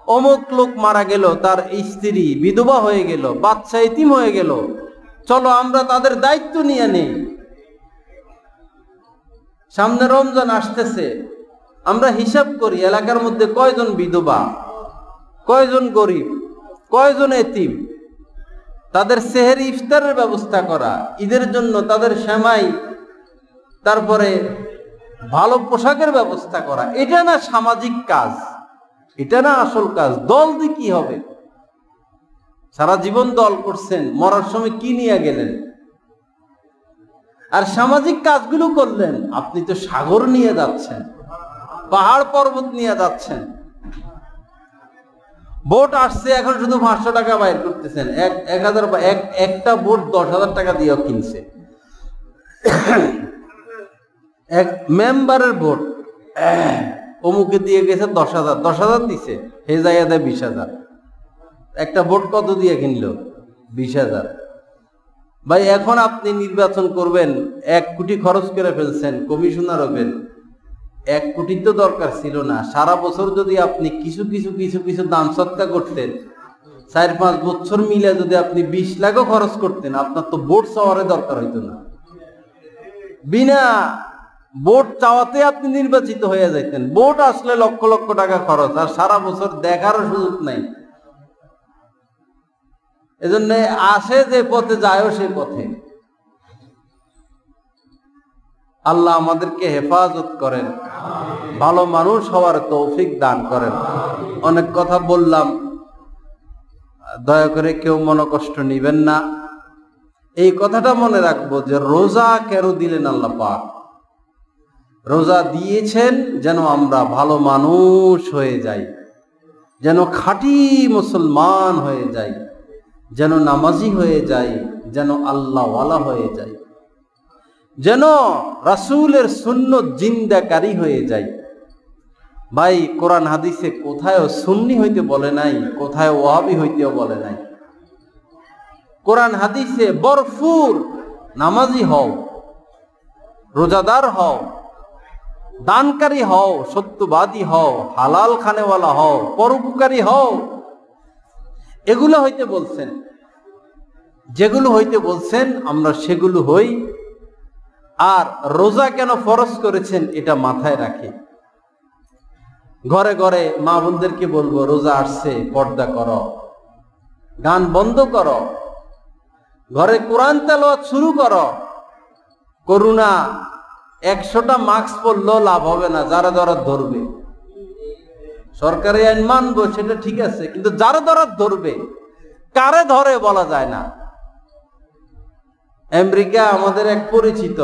অমুক লোক মারা গেল, তার স্ত্রী বিধবা হয়ে গেল, বাচ্চা এতিম হয়ে গেল, চলো আমরা তাদের দায়িত্ব নিয়ে নেই। সামনে রমজান আসতেছে, আমরা হিসাব করি এলাকার মধ্যে কয়জন বিধবা, কয়জন গরিব, কয়জন এতিম, তাদের সেহরি ইফতারের ব্যবস্থা করা, ঈদের জন্য তাদের সেমাই, তারপরে ভালো পোশাকের ব্যবস্থা করা। এটা না সামাজিক কাজ, এটা না আসল কাজ। দল দিয়ে কি হবে? সারা জীবন দল করছেন, মরার সময় কি নিয়ে গেলেন? আর সামাজিক কাজগুলো করলেন, আপনি তো সাগর নিয়ে যাচ্ছেন, পাহাড় পর্বত নিয়ে যাচ্ছেন। বোট আসছে, এখন শুধু 500 টাকা বাইর করতেছেন। 1000 একটা বোট 10,000 টাকা দিয়েও কিনছে। এক মেম্বারের বোট অমুকে দিয়ে গেছে 10,000 দিছে, হে যাইয়া দেয় 20,000। একটা বোট কত দিয়ে কিনলো? 20,000। ভাই এখন আপনি নির্বাচন করবেন, 1 কোটি খরচ করে ফেলছেন, কমিশনার হবেন। 1 কোটি তো দরকার ছিল না। সারা বছর যদি আপনি কিছু কিছু কিছু কিছু দান সৎকা করতেন, 4-5 বছর মিলে যদি আপনি 20 লাখও খরচ করতেন, আপনার তো বোট চাওয়ারে দরকার হইতো না। বিনা বোট চাওয়াতে আপনি নির্বাচিত হয়ে যাইতেন। বোট আসলে লক্ষ লক্ষ টাকা খরচ, আর সারা বছর দেখারও সুযোগ নাই। এজন্য আসে যে পথে, যায়ও সে পথে। আল্লাহ আমাদেরকে হেফাজত করেন, ভালো মানুষ হওয়ার তৌফিক দান করেন। অনেক কথা বললাম, দয়া করে কেউ মনোকষ্ট নিবেন না। এই কথাটা মনে রাখবো যে রোজা কেন দিলেন আল্লাহ পাক? রোজা দিয়েছেন যেন আমরা ভালো মানুষ হয়ে যাই, যেন খাঁটি মুসলমান হয়ে যাই, যেন নামাজি হয়ে যাই, যেন আল্লাহওয়ালা হয়ে যাই, যেন রাসূলের সুন্নত জিন্দাকারী হয়ে যাই। ভাই কোরআন হাদিসে কোথায়ও সুন্নি হইতে বলে নাই, কোথায় ওয়াহাবি হইতেও বলে নাই। কোরআন হাদিসে ভরপুর নামাজি হও, রোজাদার হও, দানকারী হও, সত্যবাদী হও, হালাল খানেওয়ালা হও, পরোপকারী হও, এগুলো হইতে বলছেন। যেগুলো হইতে বলছেন আমরা সেগুলো হই। আর রোজা কেন ফরজ করেছেন এটা মাথায় রাখি। ঘরে ঘরে মা বোনদেরকে বলবো, রোজা আসছে, পর্দা করো, গান বন্ধ করো, ঘরে কোরআন তেলাওয়াত শুরু করো। করুণা 100টা মাস্ক পরলেও লাভ হবে না, যারা যারা ধরবে। সরকারি আইন মানবো, সেটা ঠিক আছে, কিন্তু যারা যারা ধরবে, কারে ধরে বলা যায় না। আমেরিকা আমাদের এক পরিচিত,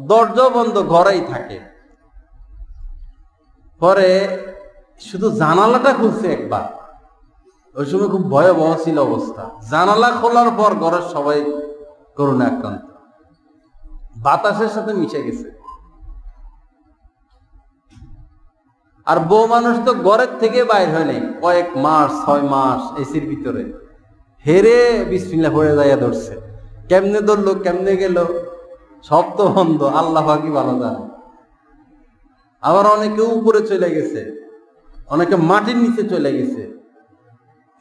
দরজা বন্ধ ঘরেই থাকে। পরে শুধু জানালাটা খুলছে একবার, ওই সময় খুব ভয়াবহ ছিল অবস্থা। জানালা খোলার পর ঘরের সবাই করোনা আক্রান্ত, বাতাসের সাথে মিশে গেছে। আর বউ মানুষ তো ঘরের থেকে বাইর হয়নি কয়েক মাস, 6 মাস এসির ভিতরে। হেরে বিসমিল্লাহ পড়ে যাইয়া ধরছে। কেমনে ধরলো, কেমনে গেল, সব তো বন্ধ, আল্লাহ পাকই ভালো জানে। আবার অনেকে উপরে চলে গেছে, অনেকে মাটির নিচে চলে গেছে,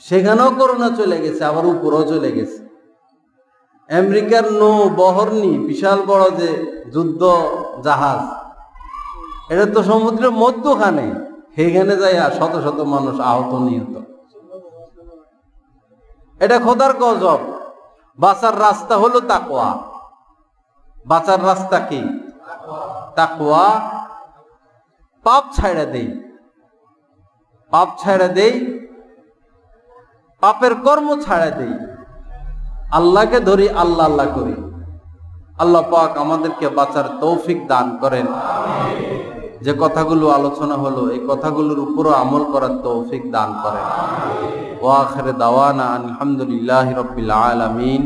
সেখানেও করোনা চলে গেছে, আবার উপরেও চলে গেছে। আমেরিকার বহরনি বিশাল বড় যে যুদ্ধ জাহাজ, এটা তো সমুদ্রের মধ্যখানে, সেখানে যাইয়া শত শত মানুষ আহত নিহত। এটা খোদার গজব। বাঁচার রাস্তা হলো তাকওয়া। বাঁচার রাস্তা কি? তাকওয়া। পাপ ছাইড়া দেই, পাপ ছাইড়া দেই, পাপের কর্ম ছাড়া দেই, আল্লাহকে ধরি, আল্লাহ আল্লাহ করি। আল্লাহ পাক আমাদেরকে বাঁচার তৌফিক দান করেন। যে কথাগুলো আলোচনা হলো, এই কথাগুলোর উপরও আমল করার তৌফিক দান করেন। ওয়া আখিরু দাওয়ানা আলহামদুলিল্লাহি রাব্বিল আলামিন।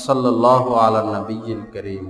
সাল্লাল্লাহু আলা নবিয়্যিল কারীম।